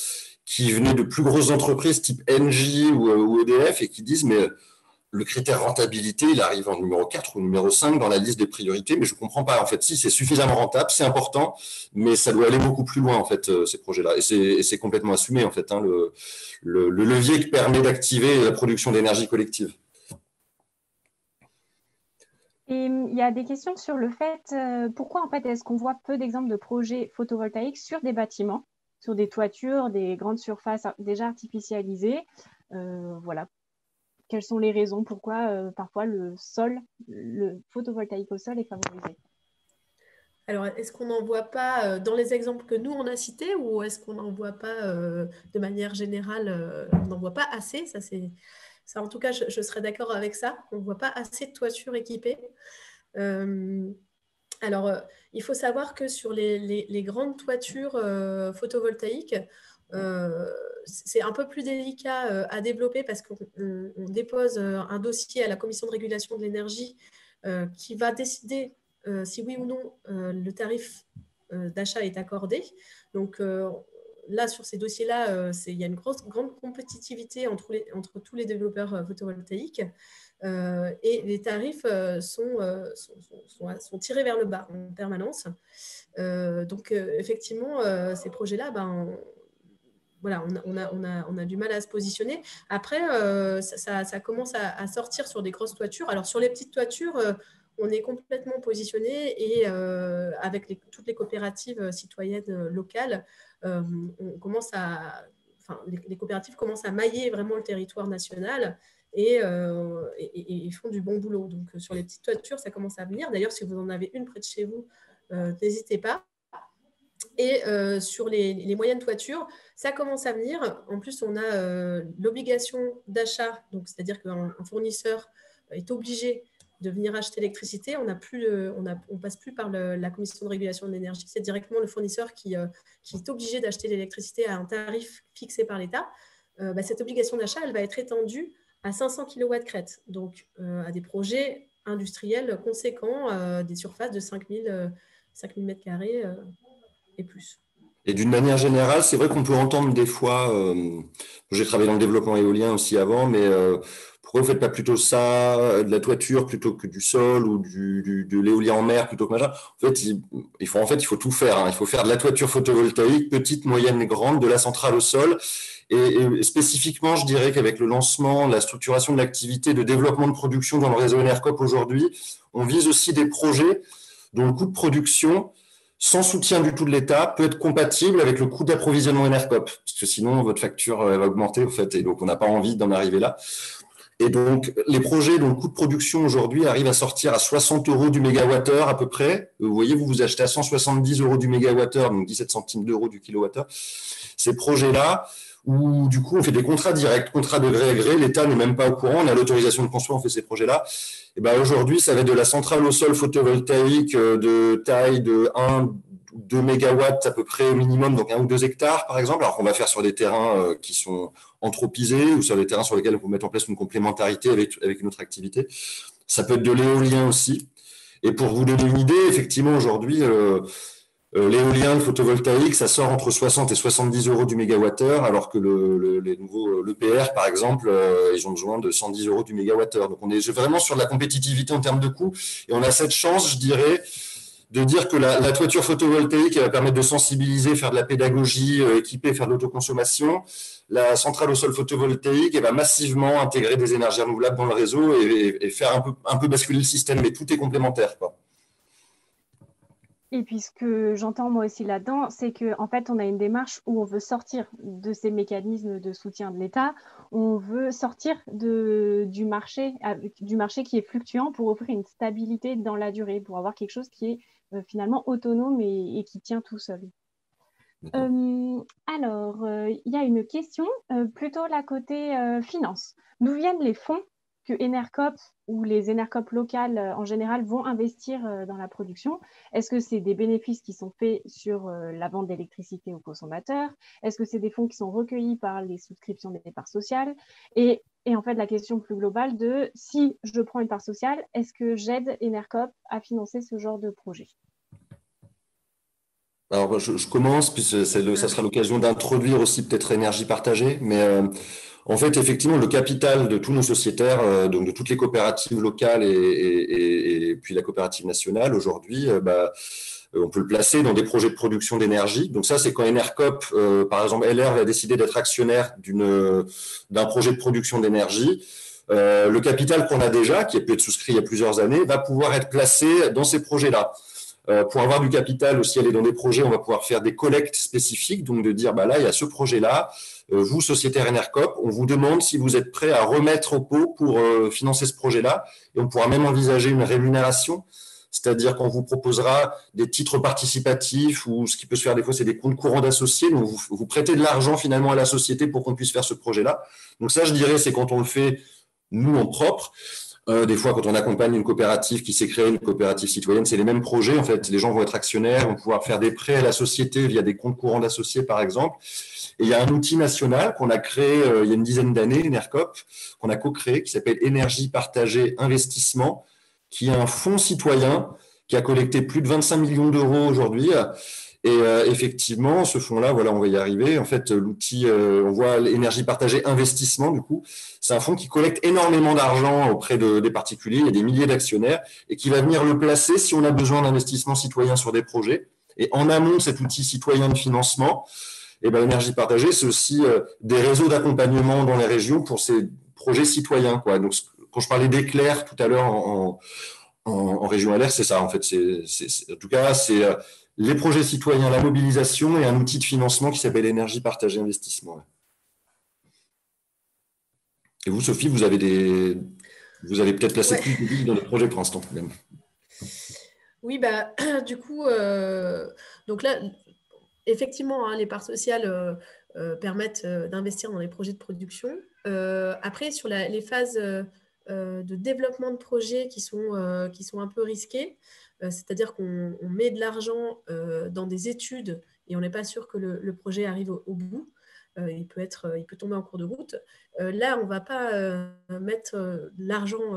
qui venaient de plus grosses entreprises type Engie ou EDF, et qui disent, mais le critère rentabilité, il arrive en numéro 4 ou numéro 5 dans la liste des priorités, mais je ne comprends pas. En fait, si c'est suffisamment rentable, c'est important, mais ça doit aller beaucoup plus loin, en fait, ces projets-là. Et c'est complètement assumé, en fait, hein, le levier qui permet d'activer la production d'énergie collective. Et il y a des questions sur le fait, pourquoi en fait est-ce qu'on voit peu d'exemples de projets photovoltaïques sur des bâtiments, sur des toitures, des grandes surfaces déjà artificialisées. Voilà. Quelles sont les raisons pourquoi parfois le photovoltaïque au sol est favorisé? Alors, est-ce qu'on n'en voit pas dans les exemples que nous, on a cités, ou est-ce qu'on n'en voit pas de manière générale, on n'en voit pas assez? Ça, en tout cas, je serais d'accord avec ça. On ne voit pas assez de toitures équipées. Alors, il faut savoir que sur les grandes toitures photovoltaïques, c'est un peu plus délicat à développer parce qu'on dépose un dossier à la Commission de régulation de l'énergie qui va décider si oui ou non le tarif d'achat est accordé. Donc là, sur ces dossiers-là, il y a une grande compétitivité entre tous les développeurs photovoltaïques et les tarifs sont tirés vers le bas en permanence. Donc effectivement, ces projets-là, voilà, on a du mal à se positionner. Après, ça commence à sortir sur des grosses toitures. Alors, sur les petites toitures, on est complètement positionné et avec toutes les coopératives citoyennes locales, les coopératives commencent à mailler vraiment le territoire national et font du bon boulot. Donc, sur les petites toitures, ça commence à venir. D'ailleurs, si vous en avez une près de chez vous, n'hésitez pas. Et sur les moyennes toitures, ça commence à venir. En plus, on a l'obligation d'achat, donc c'est-à-dire qu'un fournisseur est obligé de venir acheter l'électricité. On passe plus par la Commission de régulation de l'énergie. C'est directement le fournisseur qui est obligé d'acheter l'électricité à un tarif fixé par l'État. Cette obligation d'achat, elle va être étendue à 500 kW crête, donc à des projets industriels conséquents, des surfaces de 5000 m² et plus. Et d'une manière générale, c'est vrai qu'on peut entendre des fois, j'ai travaillé dans le développement éolien aussi avant, mais pourquoi vous ne faites pas plutôt ça, de la toiture plutôt que du sol ou de l'éolien en mer plutôt que machin? En fait, il faut tout faire, hein. Il faut faire de la toiture photovoltaïque, petite, moyenne et grande, de la centrale au sol. Et spécifiquement, je dirais qu'avec le lancement, la structuration de l'activité de développement de production dans le réseau Enercop aujourd'hui, on vise aussi des projets dont le coût de production sans soutien du tout de l'État, peut être compatible avec le coût d'approvisionnement Enercop. Parce que sinon, votre facture va augmenter, en fait, et donc on n'a pas envie d'en arriver là. Et donc, les projets dont le coût de production aujourd'hui arrive à sortir à 60 € du mégawattheure à peu près. Vous voyez, vous achetez à 170 € du mégawattheure, donc 17 centimes d'euros du kilowattheure. Ces projets-là, où du coup on fait des contrats directs, contrats de gré à gré, l'État n'est même pas au courant, on a l'autorisation de construire, on fait ces projets-là. Et ben aujourd'hui, ça va être de la centrale au sol photovoltaïque de taille de 1 ou 2 mégawatts à peu près au minimum, donc 1 ou 2 hectares par exemple, alors qu'on va faire sur des terrains qui sont anthropisés ou sur des terrains sur lesquels on peut mettre en place une complémentarité avec une autre activité. Ça peut être de l'éolien aussi. Et pour vous donner une idée, effectivement aujourd'hui, l'éolien, le photovoltaïque, ça sort entre 60 et 70 € du mégawattheure, alors que les nouveaux l'EPR, par exemple, ils ont besoin de 110 € du mégawattheure. Donc, on est vraiment sur de la compétitivité en termes de coûts. Et on a cette chance, je dirais, de dire que la toiture photovoltaïque, elle va permettre de sensibiliser, faire de la pédagogie, équiper, faire de l'autoconsommation. La centrale au sol photovoltaïque, elle va massivement intégrer des énergies renouvelables dans le réseau et faire un peu basculer le système. Mais tout est complémentaire, quoi. Et puis ce que j'entends moi aussi là-dedans, c'est qu'en fait, on a une démarche où on veut sortir de ces mécanismes de soutien de l'État, on veut sortir du marché qui est fluctuant pour offrir une stabilité dans la durée, pour avoir quelque chose qui est finalement autonome et qui tient tout seul. Alors, il y a une question, plutôt la côté finance. D'où viennent les fonds que Enercop ou les Enercop locales en général vont investir dans la production? Est-ce que c'est des bénéfices qui sont faits sur la vente d'électricité aux consommateurs? Est-ce que c'est des fonds qui sont recueillis par les souscriptions des parts sociales? Et en fait, la question plus globale de si je prends une part sociale, est-ce que j'aide Enercop à financer ce genre de projet? Alors, je commence, puis ça sera l'occasion d'introduire aussi peut-être énergie partagée, mais En fait, effectivement, le capital de tous nos sociétaires, donc de toutes les coopératives locales et puis la coopérative nationale, aujourd'hui, on peut le placer dans des projets de production d'énergie. Donc ça, c'est quand Enercop, par exemple, LR va décider d'être actionnaire d'un projet de production d'énergie. Le capital qu'on a déjà, qui a pu être souscrit il y a plusieurs années, va pouvoir être placé dans ces projets-là. Pour avoir du capital aussi, aller dans des projets, on va pouvoir faire des collectes spécifiques, donc de dire, là, il y a ce projet-là, vous, sociétaire Enercop, on vous demande si vous êtes prêt à remettre au pot pour financer ce projet-là, et on pourra même envisager une rémunération, c'est-à-dire qu'on vous proposera des titres participatifs, ou ce qui peut se faire des fois, c'est des comptes courants d'associés, donc vous prêtez de l'argent finalement à la société pour qu'on puisse faire ce projet-là. Donc ça, je dirais, c'est quand on le fait, nous, en propre. Des fois, quand on accompagne une coopérative qui s'est créée, une coopérative citoyenne, c'est les mêmes projets. En fait, les gens vont être actionnaires, vont pouvoir faire des prêts à la société via des comptes courants d'associés, par exemple. Et il y a un outil national qu'on a créé il y a une dizaine d'années, Enercop, qu'on a co-créé, qui s'appelle Énergie Partagée Investissement, qui est un fonds citoyen qui a collecté plus de 25 millions d'euros aujourd'hui. Et effectivement, ce fonds-là, voilà, on va y arriver. En fait, l'outil, on voit l'énergie partagée investissement, du coup, c'est un fonds qui collecte énormément d'argent auprès des particuliers. Il y a des milliers d'actionnaires et qui va venir le placer si on a besoin d'investissements citoyens sur des projets. Et en amont de cet outil citoyen de financement, l'énergie partagée, c'est aussi des réseaux d'accompagnement dans les régions pour ces projets citoyens, quoi. Donc, quand je parlais d'éclair tout à l'heure en région LR, c'est ça, en fait. En tout cas, c'est les projets citoyens, la mobilisation et un outil de financement qui s'appelle Énergie Partagée Investissement. Et vous, Sophie, vous avez peut-être placé plus de billes dans les projets pour l'instant, même. Oui, du coup, donc là, effectivement, les parts sociales permettent d'investir dans les projets de production. Après, sur les phases de développement de projets qui sont un peu risquées, c'est-à-dire qu'on met de l'argent dans des études et on n'est pas sûr que le projet arrive au bout. Il peut tomber en cours de route. Là, on ne va pas mettre de l'argent,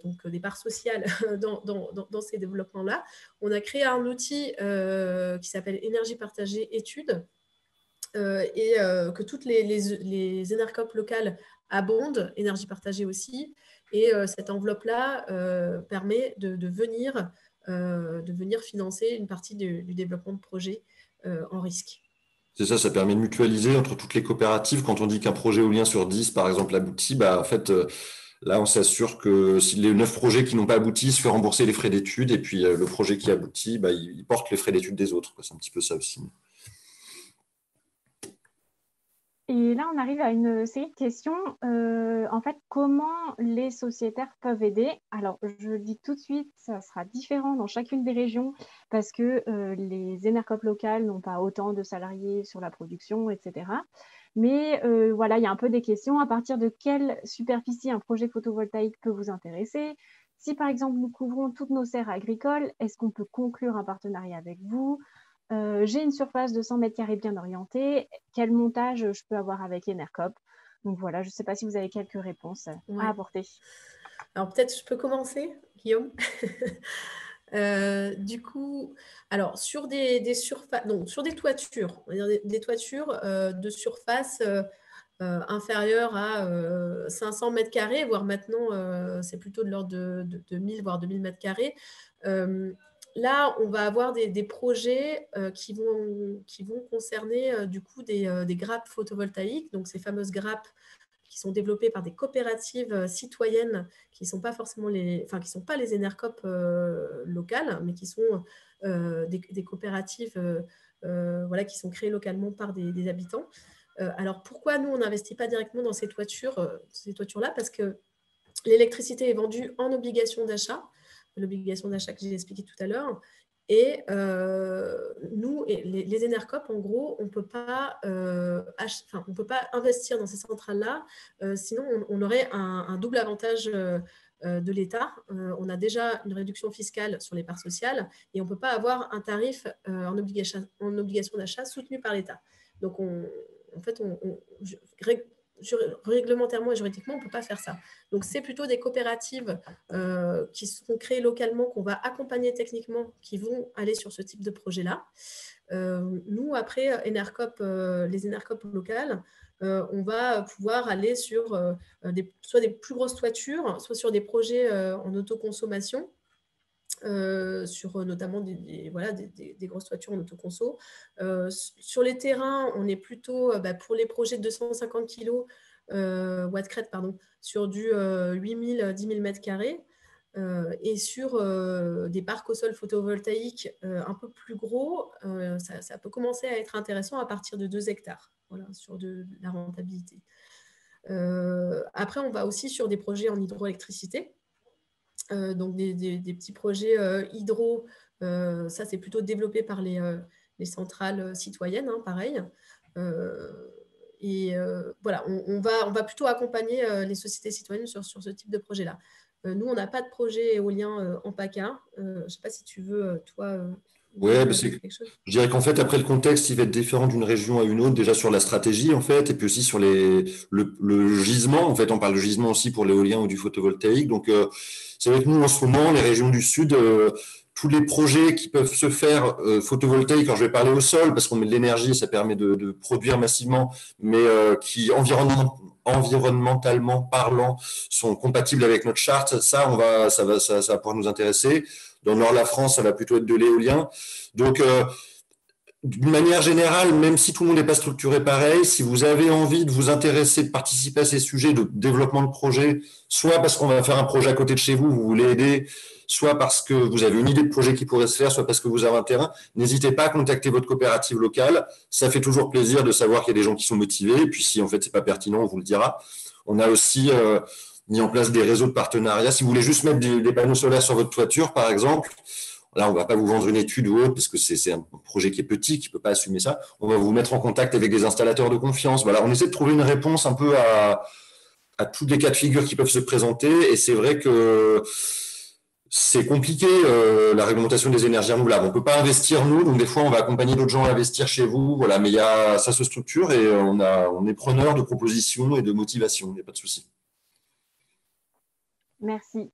donc des parts sociales dans ces développements-là. On a créé un outil qui s'appelle Énergie Partagée Études et que toutes les Enercop locales abondent, Énergie Partagée aussi. Et cette enveloppe-là permet de venir financer une partie du développement de projets en risque. C'est ça, ça permet de mutualiser entre toutes les coopératives. Quand on dit qu'un projet éolien sur 10, par exemple, aboutit, en fait, là, on s'assure que si les 9 projets qui n'ont pas abouti se fait rembourser les frais d'études, et puis le projet qui aboutit, il porte les frais d'études des autres. C'est un petit peu ça aussi. Et là, on arrive à une série de questions. En fait, comment les sociétaires peuvent aider? Alors, je le dis tout de suite, ça sera différent dans chacune des régions parce que les Enercop locales n'ont pas autant de salariés sur la production, etc. Mais voilà, il y a un peu des questions. À partir de quelle superficie un projet photovoltaïque peut vous intéresser? Si, par exemple, nous couvrons toutes nos serres agricoles, est-ce qu'on peut conclure un partenariat avec vous? J'ai une surface de 100 mètres carrés bien orientée. Quel montage je peux avoir avec Enercop? Donc voilà, je ne sais pas si vous avez quelques réponses à apporter. Alors peut-être je peux commencer, Guillaume. Du coup, alors sur des surfaces, donc sur des toitures, on va dire des toitures de surface inférieure à 500 mètres carrés, voire maintenant c'est plutôt de l'ordre de 1000 voire 2000 mètres carrés. Là, on va avoir des projets qui vont concerner du coup des grappes photovoltaïques, donc ces fameuses grappes qui sont développées par des coopératives citoyennes qui ne sont pas forcément qui sont pas les Enercop locales, mais qui sont des coopératives qui sont créées localement par des habitants. Alors pourquoi nous on n'investit pas directement dans ces toitures-là? Parce que l'électricité est vendue en obligation d'achat, l'obligation d'achat que j'ai expliqué tout à l'heure. Et nous, les Enercop, en gros, on ne peut pas investir dans ces centrales-là, sinon on aurait un double avantage de l'État. On a déjà une réduction fiscale sur les parts sociales et on ne peut pas avoir un tarif en obligation d'achat soutenu par l'État. Donc, réglementairement et juridiquement, on ne peut pas faire ça. Donc, c'est plutôt des coopératives qui sont créées localement, qu'on va accompagner techniquement, qui vont aller sur ce type de projet-là. Nous, après, les Enercop locales, on va pouvoir aller sur soit des plus grosses toitures, soit sur des projets en autoconsommation, sur notamment des grosses toitures en autoconso. Sur les terrains, on est plutôt, pour les projets de 250 kg watt-crête, sur du 8000, 10 000 mètres carrés. Et sur des parcs au sol photovoltaïques un peu plus gros, ça peut commencer à être intéressant à partir de 2 hectares, voilà, sur de la rentabilité. Après, on va aussi sur des projets en hydroélectricité. Donc des petits projets hydro, ça c'est plutôt développé par les centrales citoyennes, hein, pareil. Voilà, on va plutôt accompagner les sociétés citoyennes sur ce type de projet-là. Nous, on n'a pas de projet éolien en PACA. Je ne sais pas si tu veux, toi, Ouais, quelque chose. je dirais qu'en fait, après, le contexte, il va être différent d'une région à une autre, déjà sur la stratégie, en fait, et puis aussi sur le gisement. En fait, on parle de gisement aussi pour l'éolien ou du photovoltaïque. Donc, c'est vrai que nous, en ce moment, les régions du Sud, tous les projets qui peuvent se faire photovoltaïques, alors je vais parler au sol, parce qu'on met de l'énergie, ça permet de produire massivement, mais qui, environnementalement parlant, sont compatibles avec notre charte, ça va pouvoir nous intéresser. Dans le nord de la France, ça va plutôt être de l'éolien. Donc, d'une manière générale, même si tout le monde n'est pas structuré pareil, si vous avez envie de vous intéresser, de participer à ces sujets de développement de projet, soit parce qu'on va faire un projet à côté de chez vous, vous voulez aider, soit parce que vous avez une idée de projet qui pourrait se faire, soit parce que vous avez un terrain, n'hésitez pas à contacter votre coopérative locale. Ça fait toujours plaisir de savoir qu'il y a des gens qui sont motivés. Et puis, si en fait, c'est pas pertinent, on vous le dira. On a aussi mis en place des réseaux de partenariats. Si vous voulez juste mettre des panneaux solaires sur votre toiture, par exemple, là, on ne va pas vous vendre une étude ou autre parce que c'est un projet qui est petit, qui ne peut pas assumer ça. On va vous mettre en contact avec des installateurs de confiance. Voilà, on essaie de trouver une réponse un peu à tous les cas de figure qui peuvent se présenter. Et c'est vrai que c'est compliqué, la réglementation des énergies renouvelables. On ne peut pas investir, nous, donc des fois, on va accompagner d'autres gens à investir chez vous. Voilà, mais ça se structure et on est preneur de propositions et de motivation. Il n'y a pas de souci. Merci.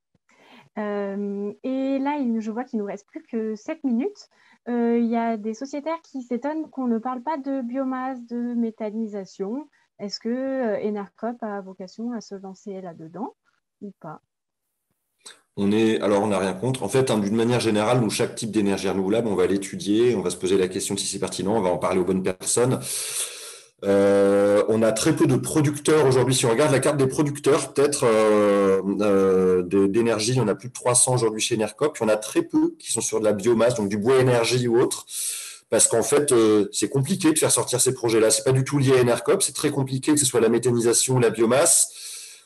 Et là, je vois qu'il ne nous reste plus que 7 minutes. Il y a des sociétaires qui s'étonnent qu'on ne parle pas de biomasse, de méthanisation. Est-ce que Enercop a vocation à se lancer là-dedans ou pas? Alors, on n'a rien contre. En fait, d'une manière générale, nous, chaque type d'énergie renouvelable, on va l'étudier, on va se poser la question si c'est pertinent, on va en parler aux bonnes personnes. On a très peu de producteurs aujourd'hui. Si on regarde la carte des producteurs, peut-être d'énergie, il y en a plus de 300 aujourd'hui chez Enercop. Puis on a très peu qui sont sur de la biomasse, donc du bois énergie ou autre. Parce qu'en fait, c'est compliqué de faire sortir ces projets-là. C'est pas du tout lié à Enercop. C'est très compliqué que ce soit la méthanisation ou la biomasse.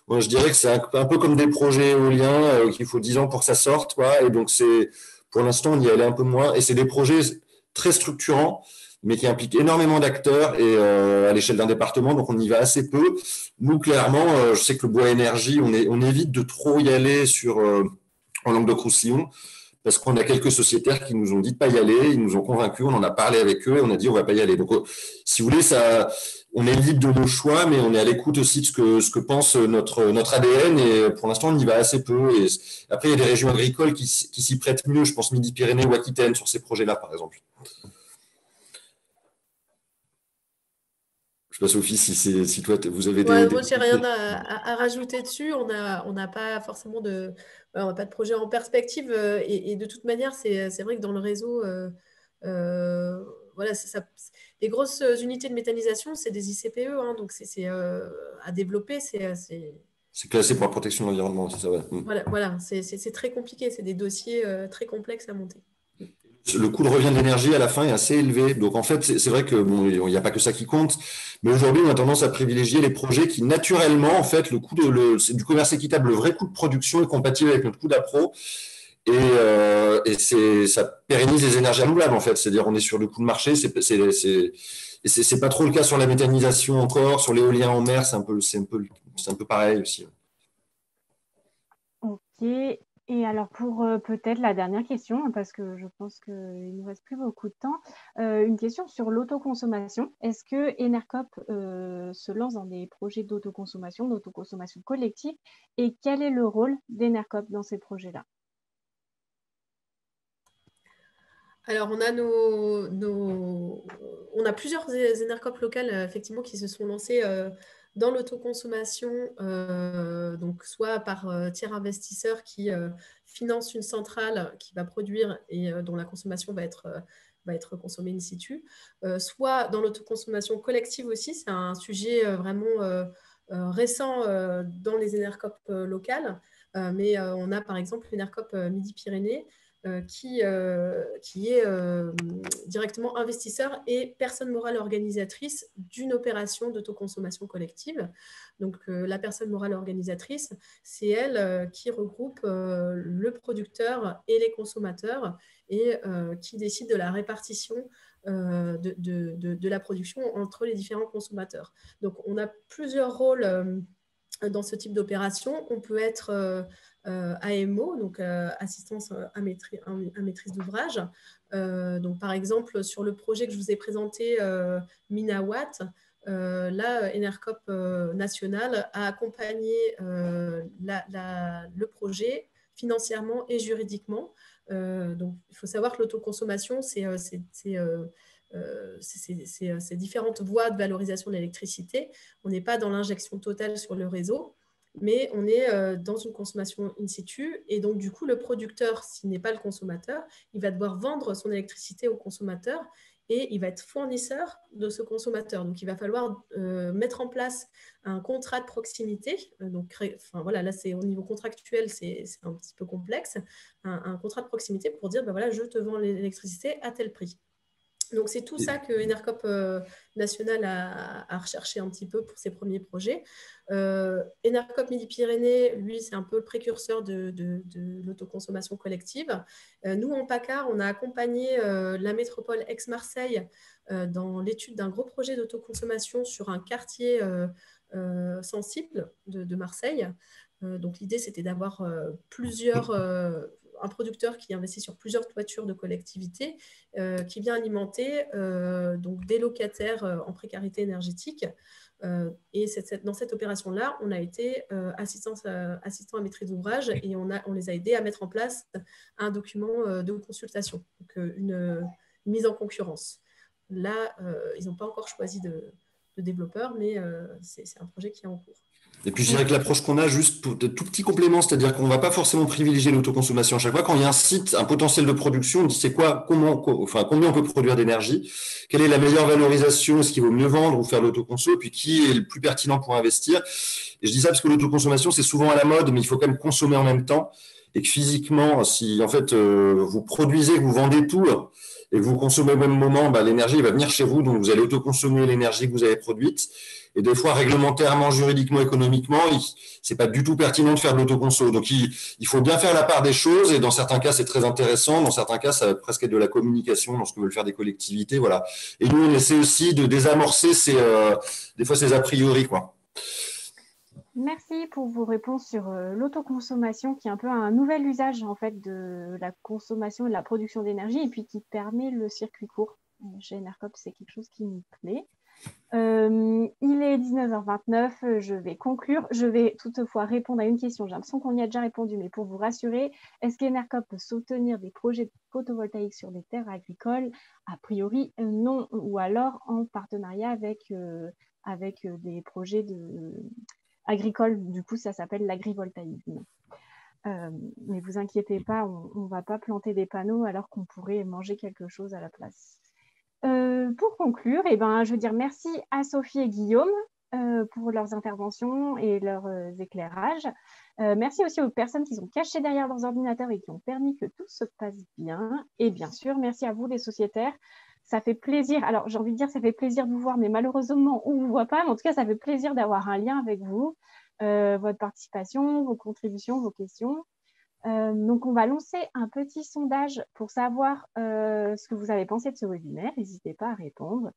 Moi, je dirais que c'est un peu comme des projets éoliens qu'il faut 10 ans pour que ça sorte, quoi. Et donc, pour l'instant, on y allait un peu moins. Et c'est des projets très structurants, mais qui impliquent énormément d'acteurs et à l'échelle d'un département. Donc, on y va assez peu. Nous, clairement, je sais que le bois énergie, on évite de trop y aller en Languedoc-Roussillon, parce qu'on a quelques sociétaires qui nous ont dit de pas y aller, ils nous ont convaincus, on en a parlé avec eux et on a dit on va pas y aller. Donc, si vous voulez, on est libre de nos choix, mais on est à l'écoute aussi de ce que pense notre ADN. Et pour l'instant, on y va assez peu. Et après, il y a des régions agricoles qui s'y prêtent mieux. Je pense Midi-Pyrénées ou Aquitaine sur ces projets-là, par exemple. Je sais pas, Sophie, si toi, vous avez Ouais, des... moi, j'ai rien à rajouter dessus. On n'a pas forcément on n'a pas de projet en perspective. Et de toute manière, c'est vrai que dans le réseau, voilà, les grosses unités de méthanisation, c'est des ICPE, hein, donc c'est à développer. C'est classé pour la protection de l'environnement, c'est ça, ouais. Voilà, c'est très compliqué. C'est des dossiers très complexes à monter. Le coût de revient de l'énergie à la fin est assez élevé. Donc en fait, c'est vrai que bon, il n'y a pas que ça qui compte. Mais aujourd'hui, on a tendance à privilégier les projets qui, naturellement, en fait, c'est du commerce équitable. Le vrai coût de production est compatible avec notre coût d'appro. Et ça pérennise les énergies renouvelables, en fait. C'est-à-dire, on est sur le coût de marché. C'est pas trop le cas sur la méthanisation encore, sur l'éolien en mer. C'est un peu pareil aussi. Ok. Et alors pour peut-être la dernière question, parce que je pense qu'il ne nous reste plus beaucoup de temps, une question sur l'autoconsommation. Est-ce que Enercop se lance dans des projets d'autoconsommation collective, et quel est le rôle d'Enercop dans ces projets-là? Alors, on a plusieurs Enercop locales, effectivement, qui se sont lancées dans l'autoconsommation, donc soit par tiers investisseurs qui financent une centrale qui va produire et dont la consommation va être consommée in situ, soit dans l'autoconsommation collective aussi. C'est un sujet vraiment récent dans les Enercop locales, mais on a par exemple l'Enercop Midi-Pyrénées, qui est directement investisseur et personne morale organisatrice d'une opération d'autoconsommation collective. Donc, la personne morale organisatrice, c'est elle qui regroupe le producteur et les consommateurs et qui décide de la répartition de la production entre les différents consommateurs. Donc, on a plusieurs rôles dans ce type d'opération. On peut être AMO, donc assistance à maîtrise d'ouvrage. Donc, par exemple, sur le projet que je vous ai présenté, Minawatt, là, Enercop National a accompagné le projet financièrement et juridiquement. Donc, il faut savoir que l'autoconsommation, c'est ces différentes voies de valorisation de l'électricité. On n'est pas dans l'injection totale sur le réseau, mais on est dans une consommation in situ. Et donc, du coup, le producteur, s'il n'est pas le consommateur, il va devoir vendre son électricité au consommateur et il va être fournisseur de ce consommateur. Donc, il va falloir mettre en place un contrat de proximité. Donc, voilà, là, c'est au niveau contractuel, c'est un petit peu complexe. Un contrat de proximité pour dire, ben voilà, je te vends l'électricité à tel prix. Donc, c'est tout ça que Enercop National a recherché un petit peu pour ses premiers projets. Enercop Midi-Pyrénées, lui, c'est un peu le précurseur de l'autoconsommation collective. Nous, en PACAR, on a accompagné la métropole Aix-Marseille dans l'étude d'un gros projet d'autoconsommation sur un quartier sensible de Marseille. Donc, l'idée, c'était d'avoir un producteur qui investit sur plusieurs toitures de collectivités, qui vient alimenter donc des locataires en précarité énergétique. Et dans cette opération-là, on a été assistant à maîtrise d'ouvrage et on les a aidés à mettre en place un document de consultation, donc une mise en concurrence. Là, ils n'ont pas encore choisi de développeur, mais c'est un projet qui est en cours. Et puis je dirais que l'approche qu'on a, juste pour de tout petits compléments, c'est-à-dire qu'on ne va pas forcément privilégier l'autoconsommation. À chaque fois, quand il y a un site, un potentiel de production, on dit c'est quoi, combien on peut produire d'énergie, quelle est la meilleure valorisation, est-ce qu'il vaut mieux vendre ou faire l'autoconso, et puis qui est le plus pertinent pour investir. Et je dis ça parce que l'autoconsommation, c'est souvent à la mode, mais il faut quand même consommer en même temps. Et que physiquement, si en fait vous produisez, vous vendez tout et que vous consommez au même moment, l'énergie va venir chez vous, donc vous allez autoconsommer l'énergie que vous avez produite. Et des fois, réglementairement, juridiquement, économiquement, c'est pas du tout pertinent de faire de l'autoconso. Donc, il faut bien faire la part des choses. Et dans certains cas, c'est très intéressant. Dans certains cas, ça va presque être de la communication dans ce que veulent faire des collectivités. Voilà. Et nous, on essaie aussi de désamorcer des fois ces a priori, quoi. Merci pour vos réponses sur l'autoconsommation, qui est un peu un nouvel usage en fait de la consommation et de la production d'énergie, et puis qui permet le circuit court. Chez Enercop, c'est quelque chose qui nous plaît. Il est 19h29, je vais conclure. Je vais toutefois répondre à une question. J'ai l'impression qu'on y a déjà répondu, mais pour vous rassurer, est-ce qu'Enercop peut soutenir des projets photovoltaïques sur des terres agricoles? A priori, non, ou alors en partenariat avec des projets agricoles. Du coup, ça s'appelle l'agrivoltaïsme. Mais vous inquiétez pas, on ne va pas planter des panneaux alors qu'on pourrait manger quelque chose à la place. Pour conclure, je veux dire merci à Sophie et Guillaume pour leurs interventions et leurs éclairages. Merci aussi aux personnes qui sont cachées derrière leurs ordinateurs et qui ont permis que tout se passe bien. Et bien sûr, merci à vous les sociétaires. Ça fait plaisir. Alors, j'ai envie de dire, ça fait plaisir de vous voir, mais malheureusement, on ne vous voit pas. Mais en tout cas, ça fait plaisir d'avoir un lien avec vous, votre participation, vos contributions, vos questions. Donc, on va lancer un petit sondage pour savoir ce que vous avez pensé de ce webinaire. N'hésitez pas à répondre.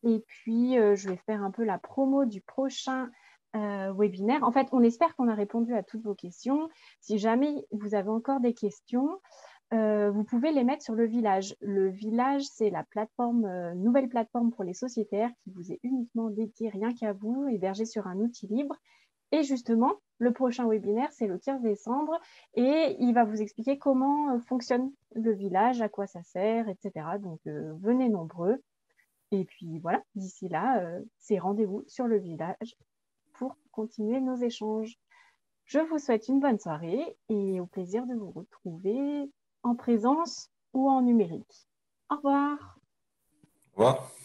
Et puis, je vais faire un peu la promo du prochain webinaire. En fait, on espère qu'on a répondu à toutes vos questions. Si jamais vous avez encore des questions, vous pouvez les mettre sur le village. Le village, c'est la nouvelle plateforme pour les sociétaires qui vous est uniquement dédiée rien qu'à vous, hébergée sur un outil libre. Et justement, Le prochain webinaire, c'est le 15 décembre et il va vous expliquer comment fonctionne le village, à quoi ça sert, etc. Donc, venez nombreux. Et puis voilà, d'ici là, c'est rendez-vous sur le village pour continuer nos échanges. Je vous souhaite une bonne soirée et au plaisir de vous retrouver en présence ou en numérique. Au revoir. Au revoir.